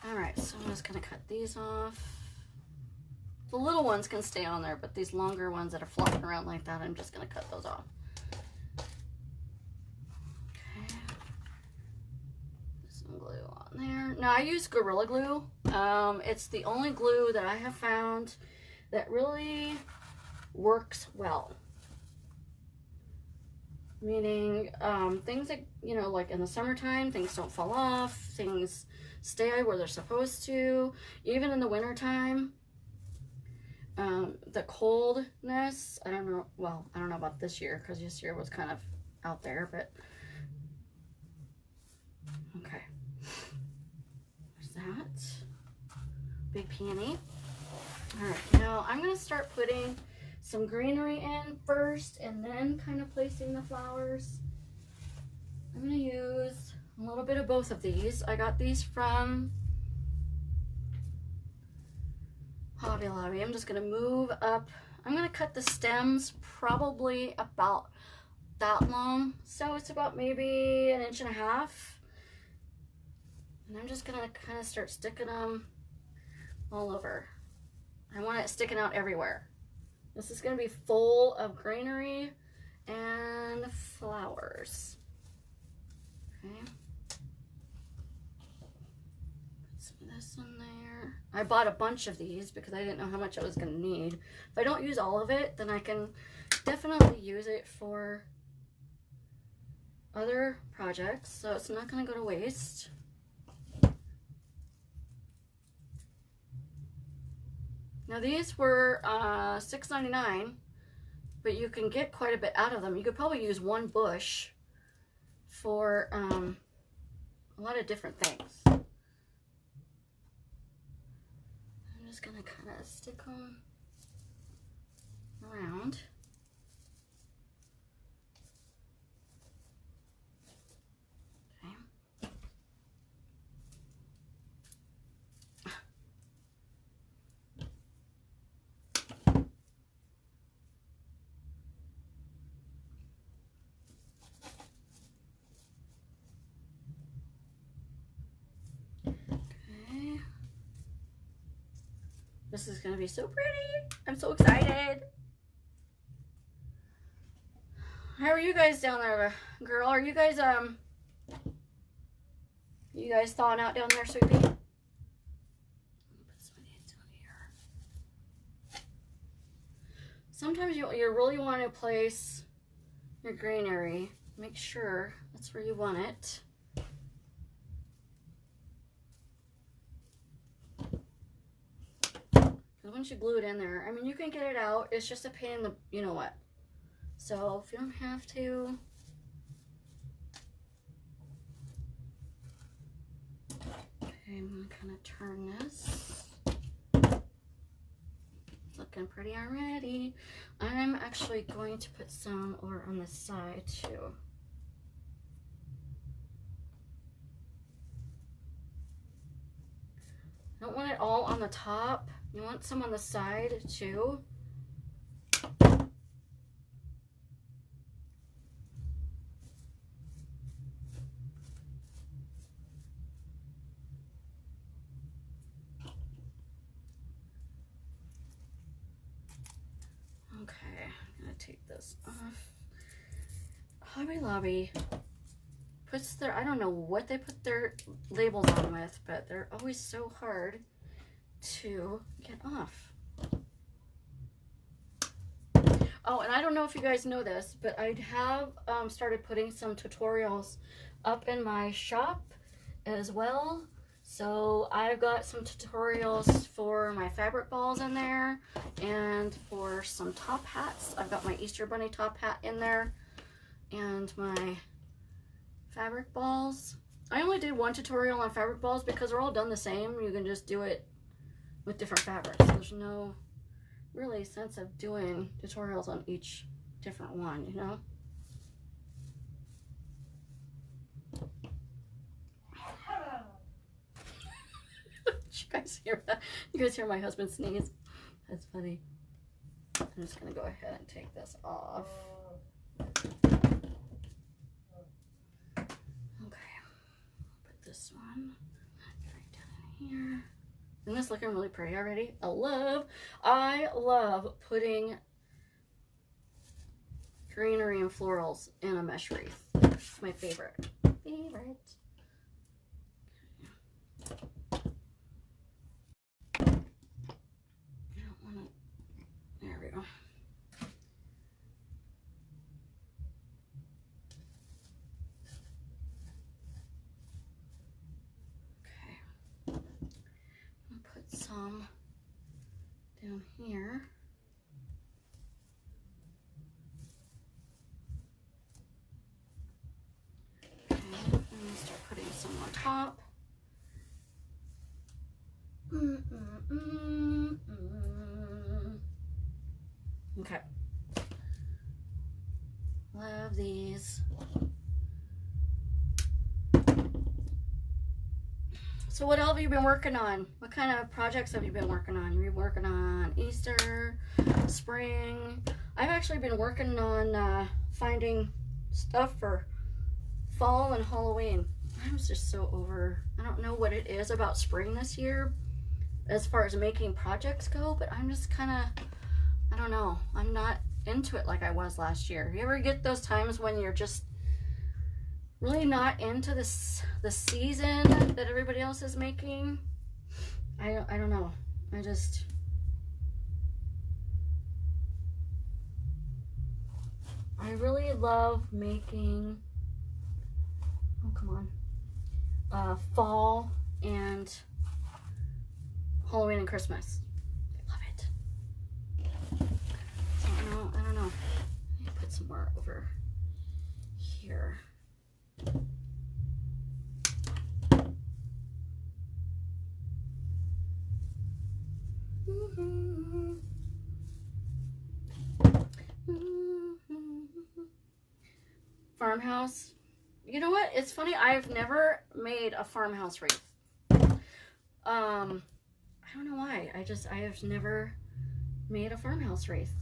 All right, so I'm just gonna cut these off. The little ones can stay on there, but these longer ones that are flopping around like that, I'm just gonna cut those off. Okay. Put some glue on there. Now I use Gorilla Glue. It's the only glue that I have found that really works well. Meaning, things that, you know, like in the summertime, things don't fall off, things stay where they're supposed to, even in the wintertime. The coldness, I don't know, well, I don't know about this year, because this year was kind of out there, but okay. There's that. Big peony. All right, now I'm going to start putting some greenery in first, and then kind of placing the flowers. I'm going to use a little bit of both of these. I got these from Hobby Lobby. I'm just going to move up. I'm going to cut the stems probably about that long. So it's about maybe 1.5 inches. And I'm just going to kind of start sticking them all over. I want it sticking out everywhere. This is going to be full of greenery and flowers. Okay. Put some of this in there. I bought a bunch of these because I didn't know how much I was going to need. If I don't use all of it, then I can definitely use it for other projects. So it's not going to go to waste. Now these were $6.99, but you can get quite a bit out of them. You could probably use one bush for a lot of different things. I'm just gonna kind of stick them around. This is gonna be so pretty. I'm so excited. How are you guys down there, girl? Are you guys thawing out down there, sweetie? Put some of these down here. Sometimes you really want to place your greenery. Make sure that's where you want it. Because once you glue it in there, I mean, you can get it out. It's just a pain in the, you know what. So if you don't have to, okay, I'm gonna kind of turn this. It's looking pretty already. I'm actually going to put some over on the side too. I don't want it all on the top. You want some on the side too. Okay, I'm gonna take this off. Hobby Lobby puts their, I don't know what they put their labels on with, but they're always so hard to get off. Oh, and I don't know if you guys know this, but I have started putting some tutorials up in my shop as well. So I've got some tutorials for my fabric balls in there and for some top hats. I've got my Easter Bunny top hat in there and my fabric balls. I only did one tutorial on fabric balls because they're all done the same. You can just do it with different fabrics. There's no really sense of doing tutorials on each different one, you know? You guys hear that? You guys hear my husband sneeze? That's funny. I'm just gonna go ahead and take this off. Okay, put this one right down in here. Isn't this looking really pretty already? I love putting greenery and florals in a mesh wreath. It's my favorite. There we go. Okay. I'll put some down here. Okay, I'm gonna start putting some on top. Okay. Love these. So what else have you been working on? What kind of projects have you been working on? You've been working on Easter, spring. I've actually been working on finding stuff for fall and Halloween. I was just so over, I don't know what it is about spring this year as far as making projects go, but I'm just kind of, I don't know. I'm not into it like I was last year. You ever get those times when you're just really not into this the season that everybody else is making? I don't know. I really love making, oh come on, fall and Halloween and Christmas. I love it. So I don't know. I need to put some more over here. Farmhouse. You know what? It's funny. I've never made a farmhouse wreath. I don't know why. I have never made a farmhouse wreath.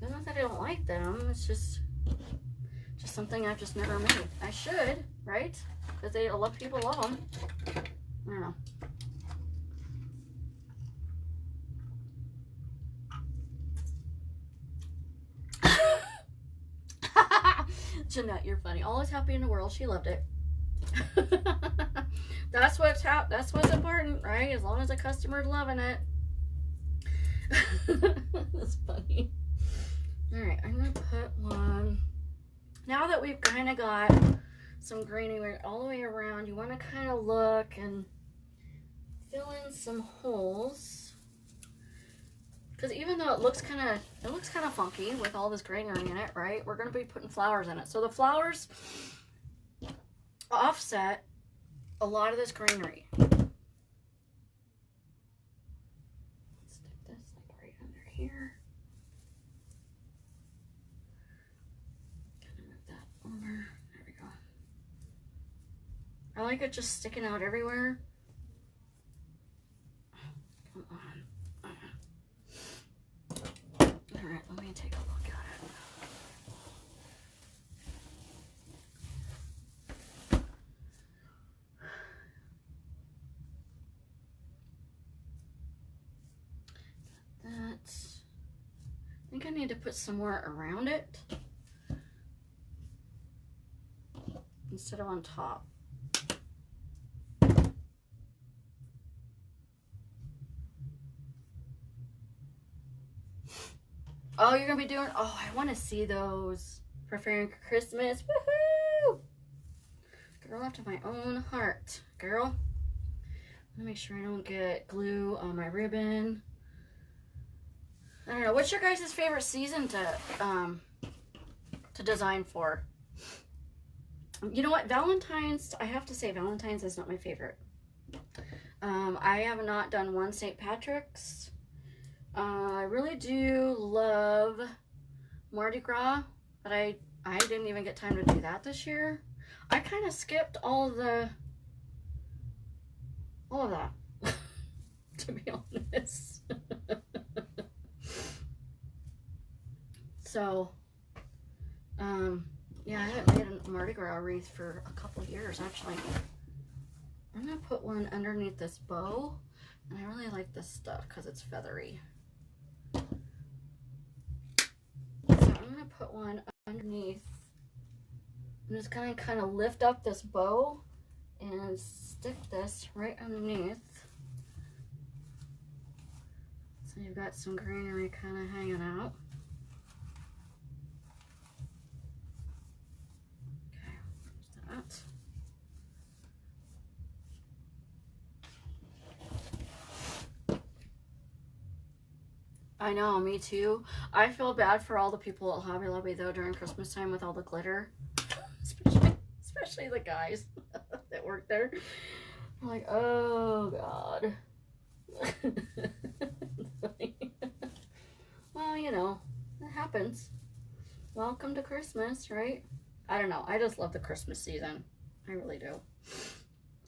Not that I don't like them. It's just something I've just never made. I should, right? Because a lot of people love them. I don't know. Jeanette, you're funny. Always happy in the world. She loved it. That's what's important, right? As long as the customer's loving it. That's funny. All right, I'm gonna put one. Now that we've kind of got some greenery all the way around, you want to kind of look and fill in some holes. Because even though it looks kind of funky with all this greenery in it, right? We're going to be putting flowers in it. So the flowers offset a lot of this greenery. Stick this like right under here. Kind of move that over. There we go. I like it just sticking out everywhere. Come on. All right, let me take a look at it. That. I think I need to put some more around it instead of on top. Oh, you're gonna be doing, oh, I want to see those. Preparing Christmas. Woohoo! Girl after my own heart. Girl. I'm gonna make sure I don't get glue on my ribbon. I don't know. What's your guys' favorite season to design for? You know what? Valentine's, I have to say Valentine's is not my favorite. I have not done one St. Patrick's. I really do love Mardi Gras, but I didn't even get time to do that this year. I kind of skipped all of that, to be honest. So, yeah, I haven't made a Mardi Gras wreath for a couple of years, actually. I'm going to put one underneath this bow, and I really like this stuff because it's feathery. So I'm going to put one underneath. I'm just going to kind of lift up this bow and stick this right underneath. So you've got some greenery kind of hanging out. Okay, there's that. I know, me too. I feel bad for all the people at Hobby Lobby though during Christmas time with all the glitter. Especially the guys that work there. I'm like, oh God. Well, you know, it happens. Welcome to Christmas, right? I don't know. I just love the Christmas season. I really do.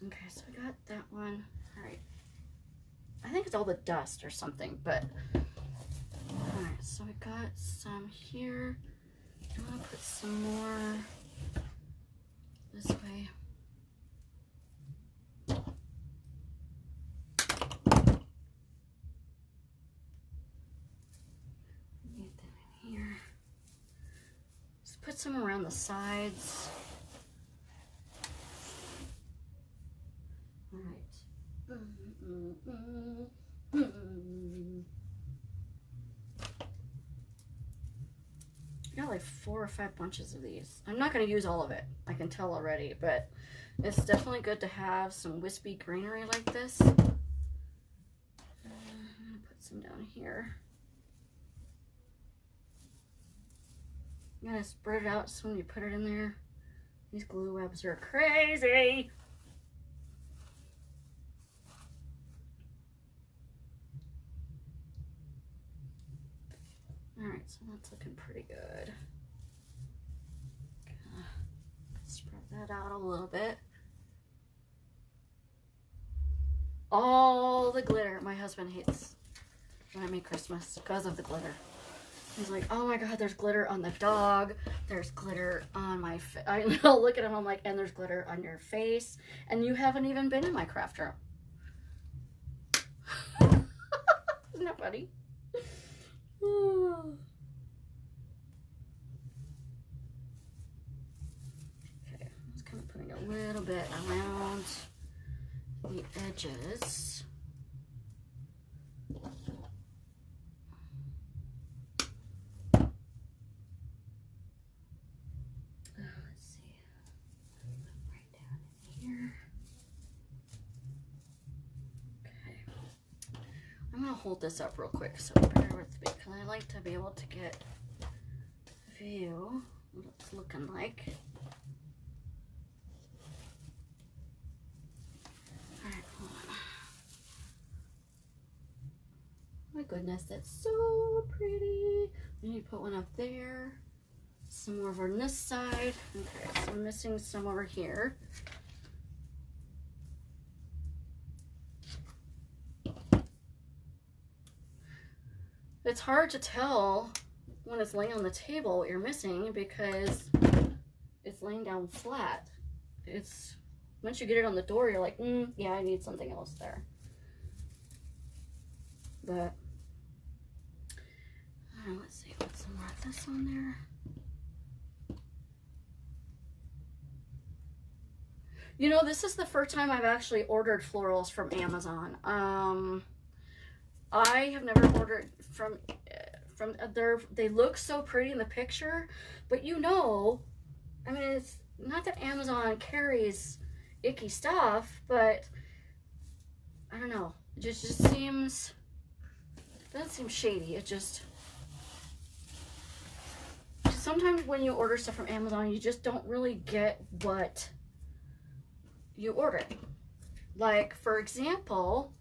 Okay, so I got that one. All right. I think it's all the dust or something, but all right, so we got some here. I'm gonna put some more this way. Need them in here. Just put some around the sides. All right. I got like 4 or 5 bunches of these. I'm not going to use all of it, I can tell already, but it's definitely good to have some wispy greenery like this. I'm going to put some down here. I'm going to spread it out so when you put it in there, these glue webs are crazy. Alright, so that's looking pretty good. Gonna spread that out a little bit. All the glitter. My husband hates when I make Christmas because of the glitter. He's like, oh my God, there's glitter on the dog. There's glitter on my face. I know, look at him, I'm like, and there's glitter on your face. And you haven't even been in my craft room. Isn't that funny? little bit around the edges. Let's see. Right down in here. Okay. I'm going to hold this up real quick, so bear with me, because I like to be able to get a view of what it's looking like. Alright, hold on. My goodness, that's so pretty. We need to put one up there. Some more over on this side. Okay, so I'm missing some over here. It's hard to tell when it's laying on the table what you're missing because it's laying down flat. It's once you get it on the door, you're like, yeah, I need something else there. But let's see, put some more of this on there. You know, this is the first time I've actually ordered florals from Amazon. I have never ordered from they look so pretty in the picture, but you know, I mean, it's not that Amazon carries icky stuff, but I don't know, it just seems, it doesn't seem shady. It just, sometimes when you order stuff from Amazon, you just don't really get what you ordered. Like, for example,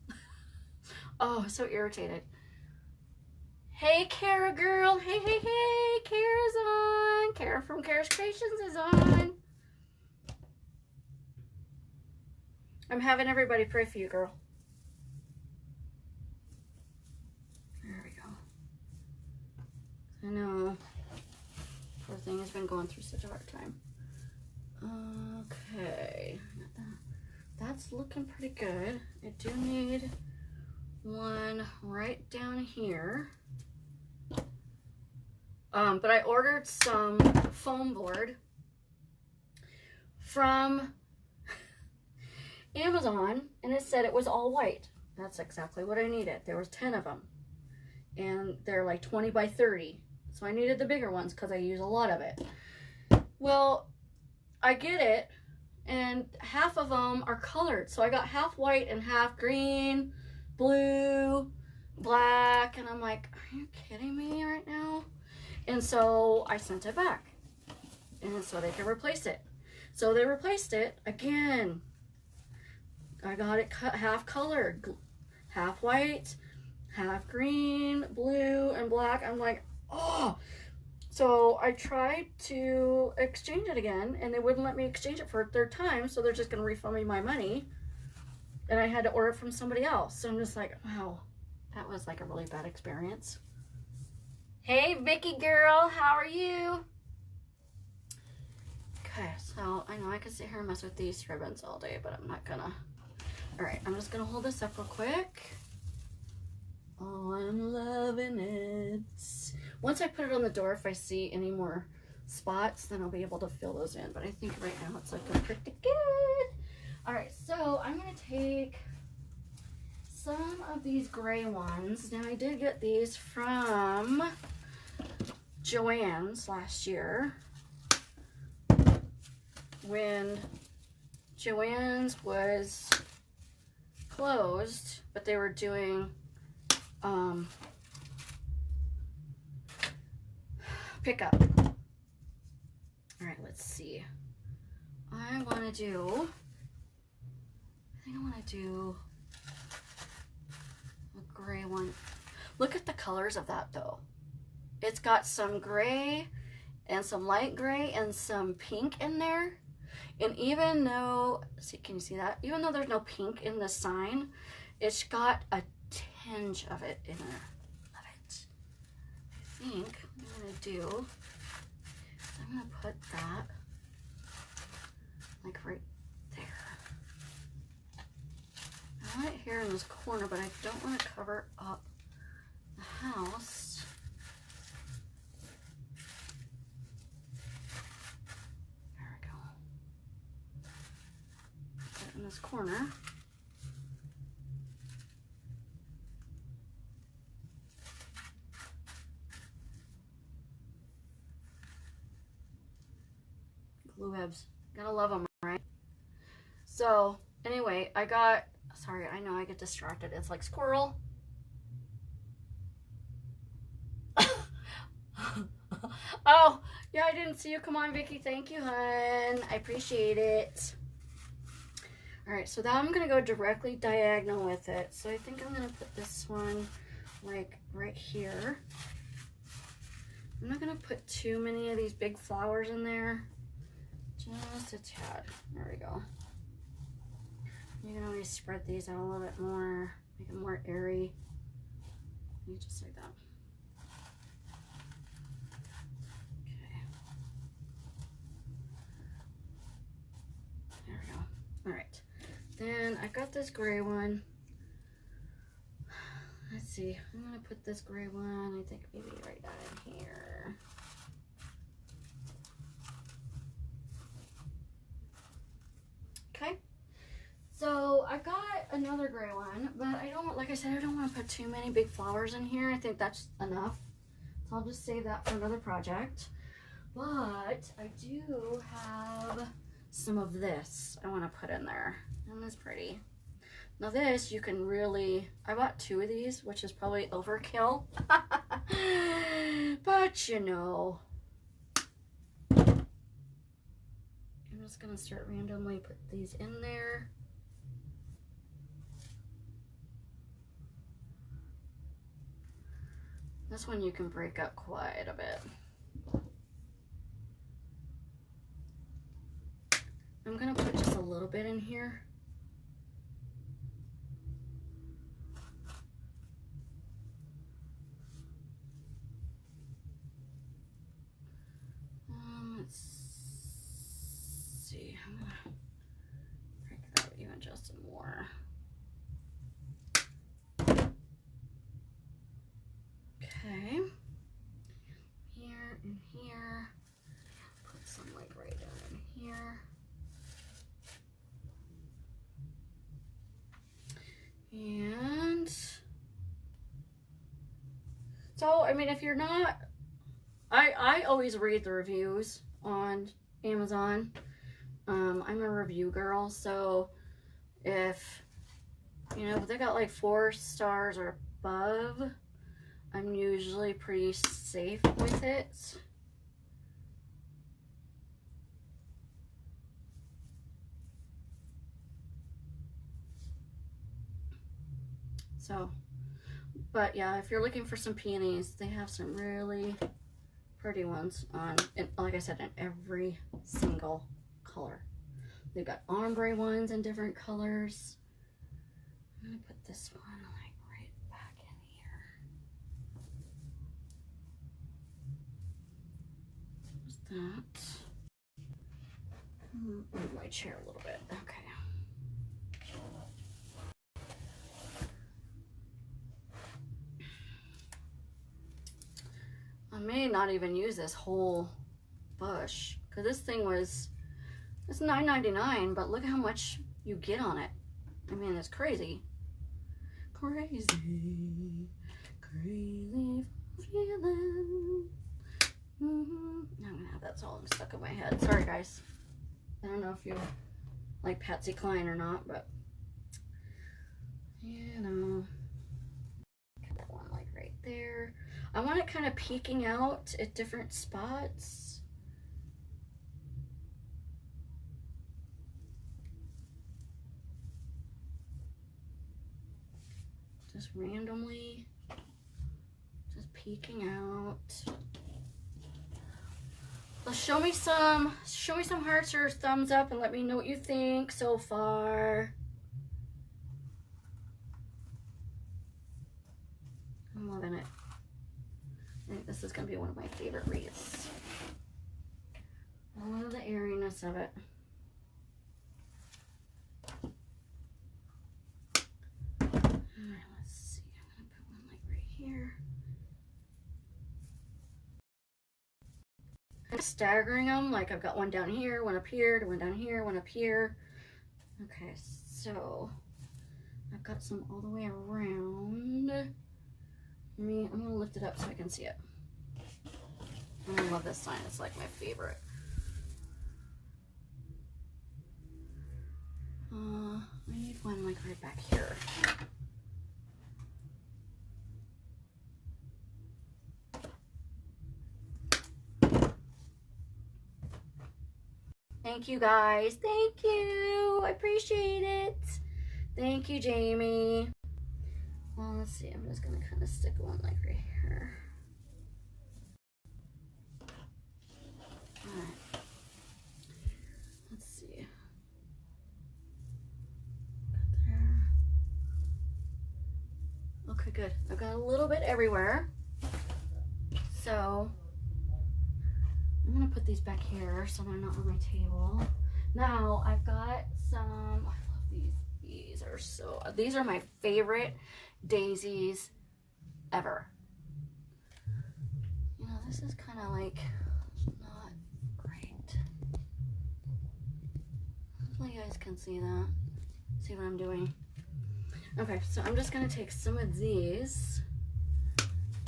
oh, so irritated. Hey, Kara girl. Hey, hey, hey. Kara's on. Kara from Kara's Creations is on. I'm having everybody pray for you, girl. There we go. I know. Poor thing has been going through such a hard time. Okay. That's looking pretty good. I do need one right down here. But I ordered some foam board from Amazon, and it said it was all white. That's exactly what I needed. There was 10 of them, and they're like 20 by 30. So I needed the bigger ones because I use a lot of it. Well, I get it, and half of them are colored. So I got half white and half green, blue, black, and I'm like, are you kidding me right now? And so I sent it back, and so they could replace it. So they replaced it again. I got it cut half colored, half white, half green, blue, and black. I'm like, oh. So I tried to exchange it again, and they wouldn't let me exchange it for a third time. So they're just gonna refund me my money, and I had to order it from somebody else. So I'm just like, wow, that was like a really bad experience. Hey, Vicky girl, how are you? Okay, so I know I could sit here and mess with these ribbons all day, but I'm not gonna. All right, I'm just gonna hold this up real quick. Oh, I'm loving it. Once I put it on the door, if I see any more spots, then I'll be able to fill those in. But I think right now it's looking pretty good. All right, so I'm gonna take some of these gray ones. Now I did get these from Joann's last year when Joann's was closed, but they were doing pickup. All right, let's see. I think I want to do a gray one. Look at the colors of that though. It's got some gray and some light gray and some pink in there. And even though, see, can you see that? Even though there's no pink in the sign, it's got a tinge of it in there. Love it. I think what I'm gonna do is I'm gonna put that like right there. I want it here in this corner, but I don't want to cover up the house. this corner. Glue webs. Gotta love them, right? So, anyway, I got... Sorry, I know I get distracted. It's like squirrel. Oh, yeah, I didn't see you. Come on, Vicky. Thank you, hon. I appreciate it. All right, so now I'm going to go directly diagonal with it. So I think I'm going to put this one like right here. I'm not going to put too many of these big flowers in there. Just a tad. There we go. You can always spread these out a little bit more, make it more airy. Just like that. Okay. There we go. All right. Then I got this gray one. Let's see. I'm gonna put this gray one. I think maybe right down in here. Okay. So I got another gray one, but I don't, like I said, I don't want to put too many big flowers in here. I think that's enough. So I'll just save that for another project. But I do have some of this I want to put in there. Isn't this pretty? Now this, you can really, I bought 2 of these, which is probably overkill. But you know, I'm just going to start randomly put these in there. This one you can break up quite a bit. I'm gonna put just a little bit in here. Let's see. I'm gonna break that out even just some more. Okay. Here and here. Put some like right down in here. And so, I mean, if you're not, I always read the reviews on Amazon. I'm a review girl, so if, you know, if they got like 4 stars or above, I'm usually pretty safe with it. So, but yeah, if you're looking for some peonies, they have some really pretty ones on, and like I said, in every single color. They've got ombre ones in different colors. I'm gonna put this one like right back in here. What's that? Move my chair a little bit. Okay. I may not even use this whole bush because this thing was, it's $9.99, but look how much you get on it. I mean, it's crazy. Crazy, crazy feeling. I'm gonna have that song stuck in my head. Sorry, guys. I don't know if you like Patsy Cline or not, but you know, put that one like right there. I want it kind of peeking out at different spots. Just randomly, just peeking out. Well, show me some hearts or thumbs up and let me know what you think so far. I'm loving it. I think this is gonna be one of my favorite wreaths. I love the airiness of it. Alright, let's see. I'm gonna put one like right here. I'm staggering them, like I've got one down here, one up here, one down here, one up here. Okay, so I've got some all the way around. I'm gonna lift it up so I can see it. I love this sign, it's like my favorite. I need one like right back here. Thank you guys, thank you, I appreciate it. Thank you, Jamie. Well, let's see, I'm just gonna kind of stick one like right here. All right, let's see. There. Okay, good. I've got a little bit everywhere. So I'm gonna put these back here so they're not on my table. Now I've got some, I love these. These are my favorite daisies ever. You know, this is kind of like not great. Hopefully you guys can see that. See what I'm doing. Okay, so I'm just gonna take some of these.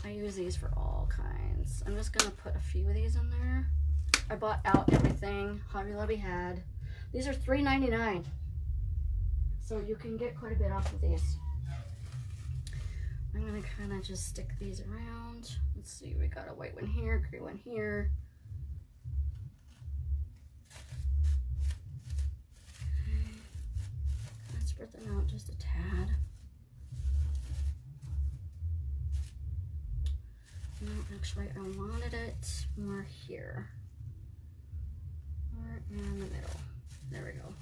I use these for all kinds. I'm just gonna put a few of these in there. I bought out everything Hobby Lobby had. These are $3.99. So you can get quite a bit off of these. I'm gonna kind of just stick these around. Let's see, we got a white one here, gray one here. Let's spread them out just a tad. No, actually, I wanted it more here. Or in the middle. There we go.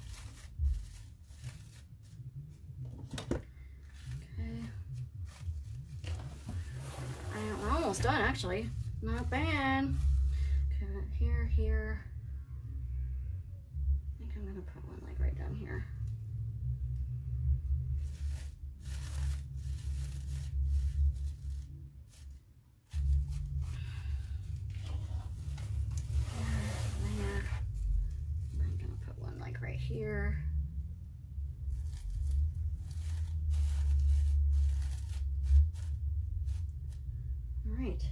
We're almost done, actually. Not bad. Okay, here. I think I'm gonna put one like right down here. There. I'm gonna put one like right here. Right.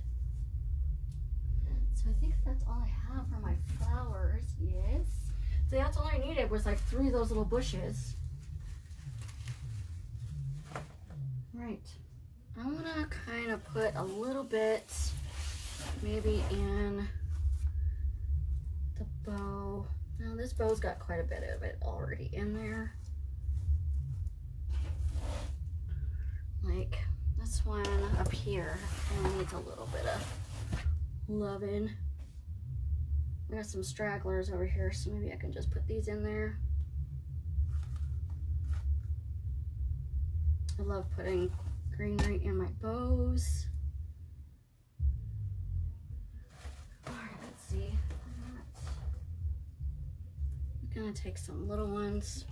So I think that's all I have for my flowers. Yes. So that's all I needed was like 3 of those little bushes. Right. I'm gonna kind of put a little bit maybe in the bow. Now this bow's got quite a bit of it already in there. Like this one up here needs a little bit of loving. I got some stragglers over here, so maybe I can just put these in there. I love putting greenery in my bows. All right, let's see. I'm gonna take some little ones.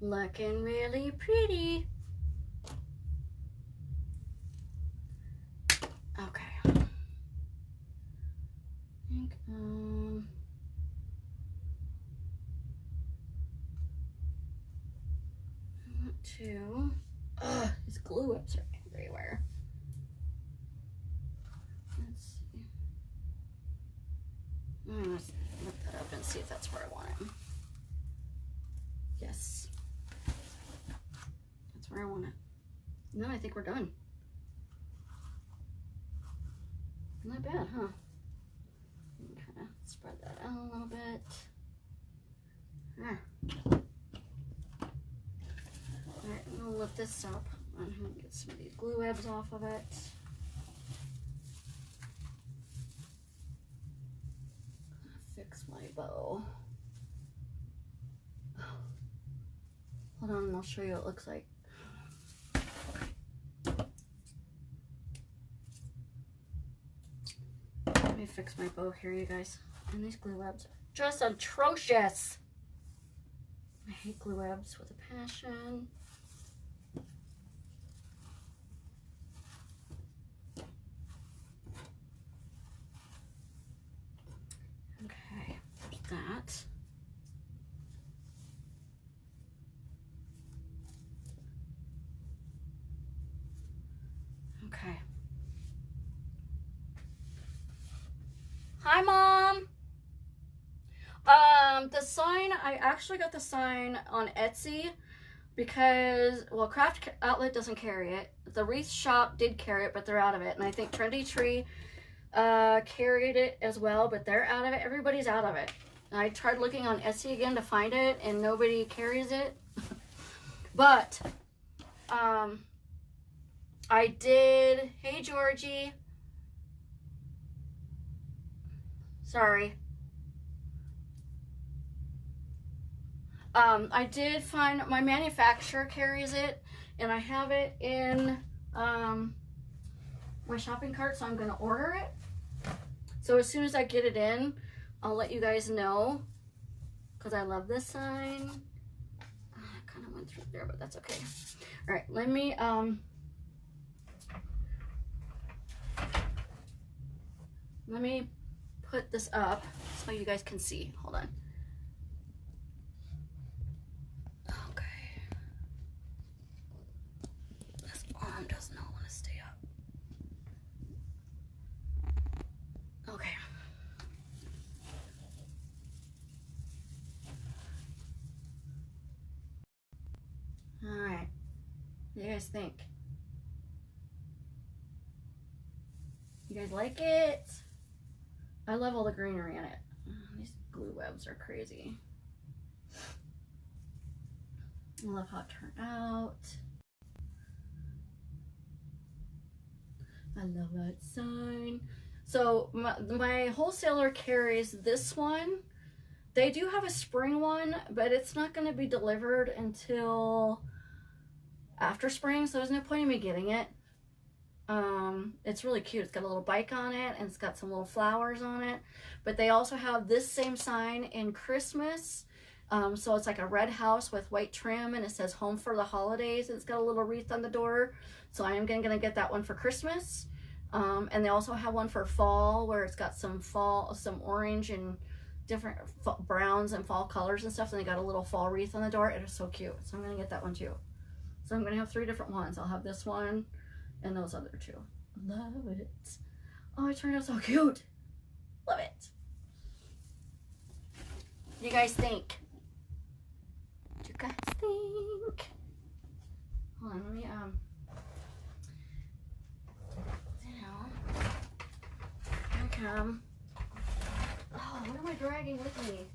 Looking really pretty. Okay. I think, I want to, these glue ups are everywhere. Let's see. I'm gonna lift that up and see if that's where I want it. Yes. Where I want it. No, I think we're done. Not bad, huh? Kind of spread that out a little bit. Alright, I'm gonna lift this up. I'm gonna get some of these glue webs off of it. Fix my bow. Hold on, and I'll show you what it looks like. Let me fix my bow here, you guys. And these glue webs are just atrocious. I hate glue webs with a passion. Okay. Hi, Mom. The sign, I actually got the sign on Etsy because, well, Craft Outlet doesn't carry it. The Wreath Shop did carry it, but they're out of it. And I think Trendy Tree carried it as well, but they're out of it. Everybody's out of it. I tried looking on Etsy again to find it, and nobody carries it. But I did. Hey, Georgie. Sorry. I did find my manufacturer carries it, and I have it in my shopping cart, so I'm going to order it. So as soon as I get it in, I'll let you guys know, because I love this sign. I kind of went through there, but that's okay. All right, let me put this up so you guys can see. Hold on. Okay. This arm does not want to stay up. Okay. All right. What do you guys think? You guys like it? I love all the greenery in it. These glue webs are crazy. I love how it turned out. I love that sign. So my wholesaler carries this one. They do have a spring one, but it's not going to be delivered until after spring, so there's no point in me getting it. It's really cute. It's got a little bike on it, and it's got some little flowers on it. But they also have this same sign in Christmas. So it's like a red house with white trim, and it says home for the holidays. It's got a little wreath on the door. So I am gonna get that one for Christmas. And they also have one for fall, where it's got some orange and different browns and fall colors and stuff. And they got a little fall wreath on the door. It is so cute. So I'm gonna get that one too. So I'm gonna have 3 different ones. I'll have this one and those other 2. Love it. Oh, it turned out so cute. Love it. What do you guys think? What do you guys think? Hold on, let me here I come. Oh, what am I dragging with me?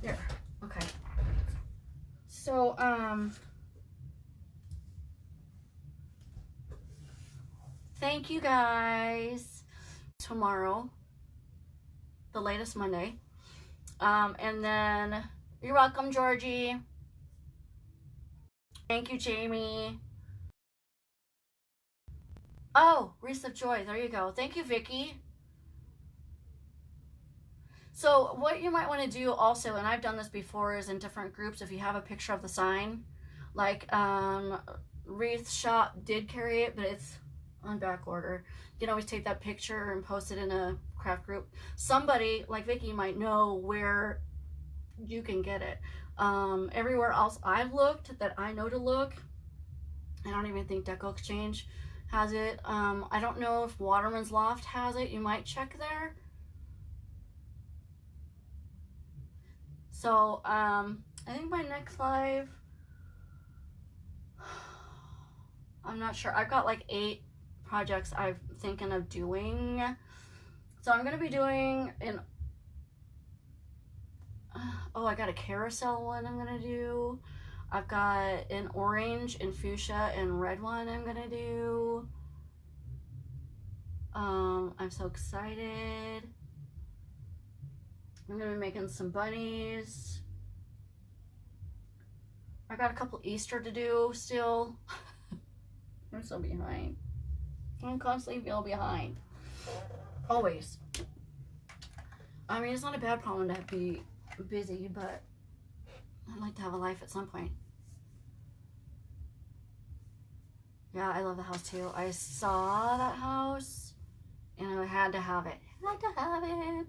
There. Okay. So, thank you guys. Tomorrow, the latest Monday. And then, you're welcome, Georgie. Thank you, Jamie. Oh, Wreath of Joy. There you go. Thank you, Vicky. So what you might want to do also, and I've done this before, is in different groups, if you have a picture of the sign, like Wreath Shop did carry it, but it's on back order. You can always take that picture and post it in a craft group. Somebody like Vicky might know where you can get it. Everywhere else I've looked that I know to look, I don't even think Deco Exchange has it. I don't know if Waterman's Loft has it. You might check there. So I think my next live, I'm not sure. I've got like 8 projects I'm thinking of doing. So I'm gonna be doing an I got a carousel one I'm gonna do. I've got an orange and fuchsia and red one I'm gonna do. I'm so excited. I'm gonna be making some bunnies. I got a couple Easter to do still. I'm so behind. I'm constantly feel behind. Always. I mean, it's not a bad problem to be busy, but I'd like to have a life at some point. Yeah, I love the house too. I saw that house and I had to have it. I had to have it.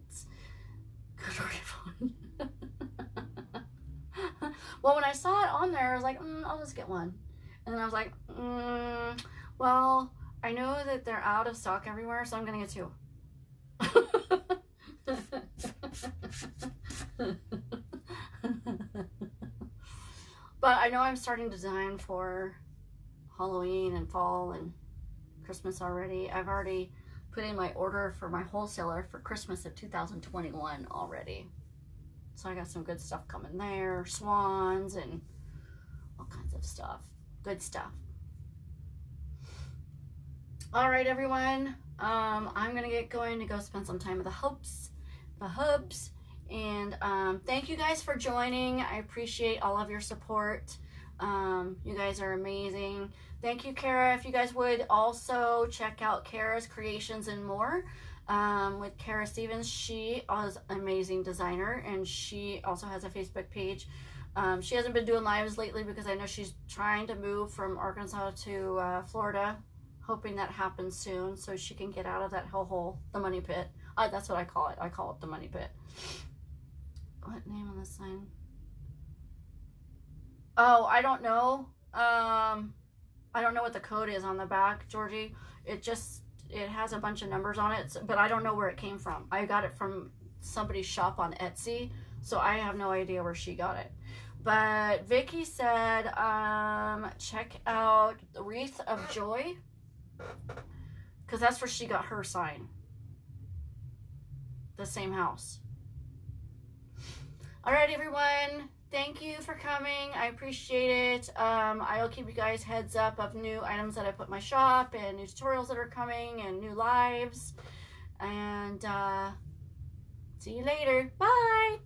Well, when I saw it on there, I was like, I'll just get one. And then I was like, well, I know that they're out of stock everywhere, so I'm gonna get 2. But I know I'm starting to design for Halloween and fall and Christmas already. I've already put in my order for my wholesaler for Christmas of 2021 already. So I got some good stuff coming there, swans and all kinds of stuff. Good stuff. All right, everyone. I'm gonna get going to go spend some time with the hubs, and thank you guys for joining. I appreciate all of your support. You guys are amazing. Thank you, Kara. If you guys would also check out Kara's Creations and More with Kara Stevens. She is an amazing designer, and she also has a Facebook page. She hasn't been doing lives lately because I know she's trying to move from Arkansas to Florida, hoping that happens soon so she can get out of that hellhole, the money pit. That's what I call it. I call it the money pit. What name on this sign? Oh, I don't know. I don't know what the code is on the back, Georgie. It has a bunch of numbers on it, but I don't know where it came from. I got it from somebody's shop on Etsy, so I have no idea where she got it. But Vicky said, check out the Wreath of Joy, because that's where she got her sign. The same house. All right, everyone. Thank you for coming. I appreciate it. I'll keep you guys heads up of new items that I put in my shop and new tutorials that are coming and new lives. And see you later. Bye.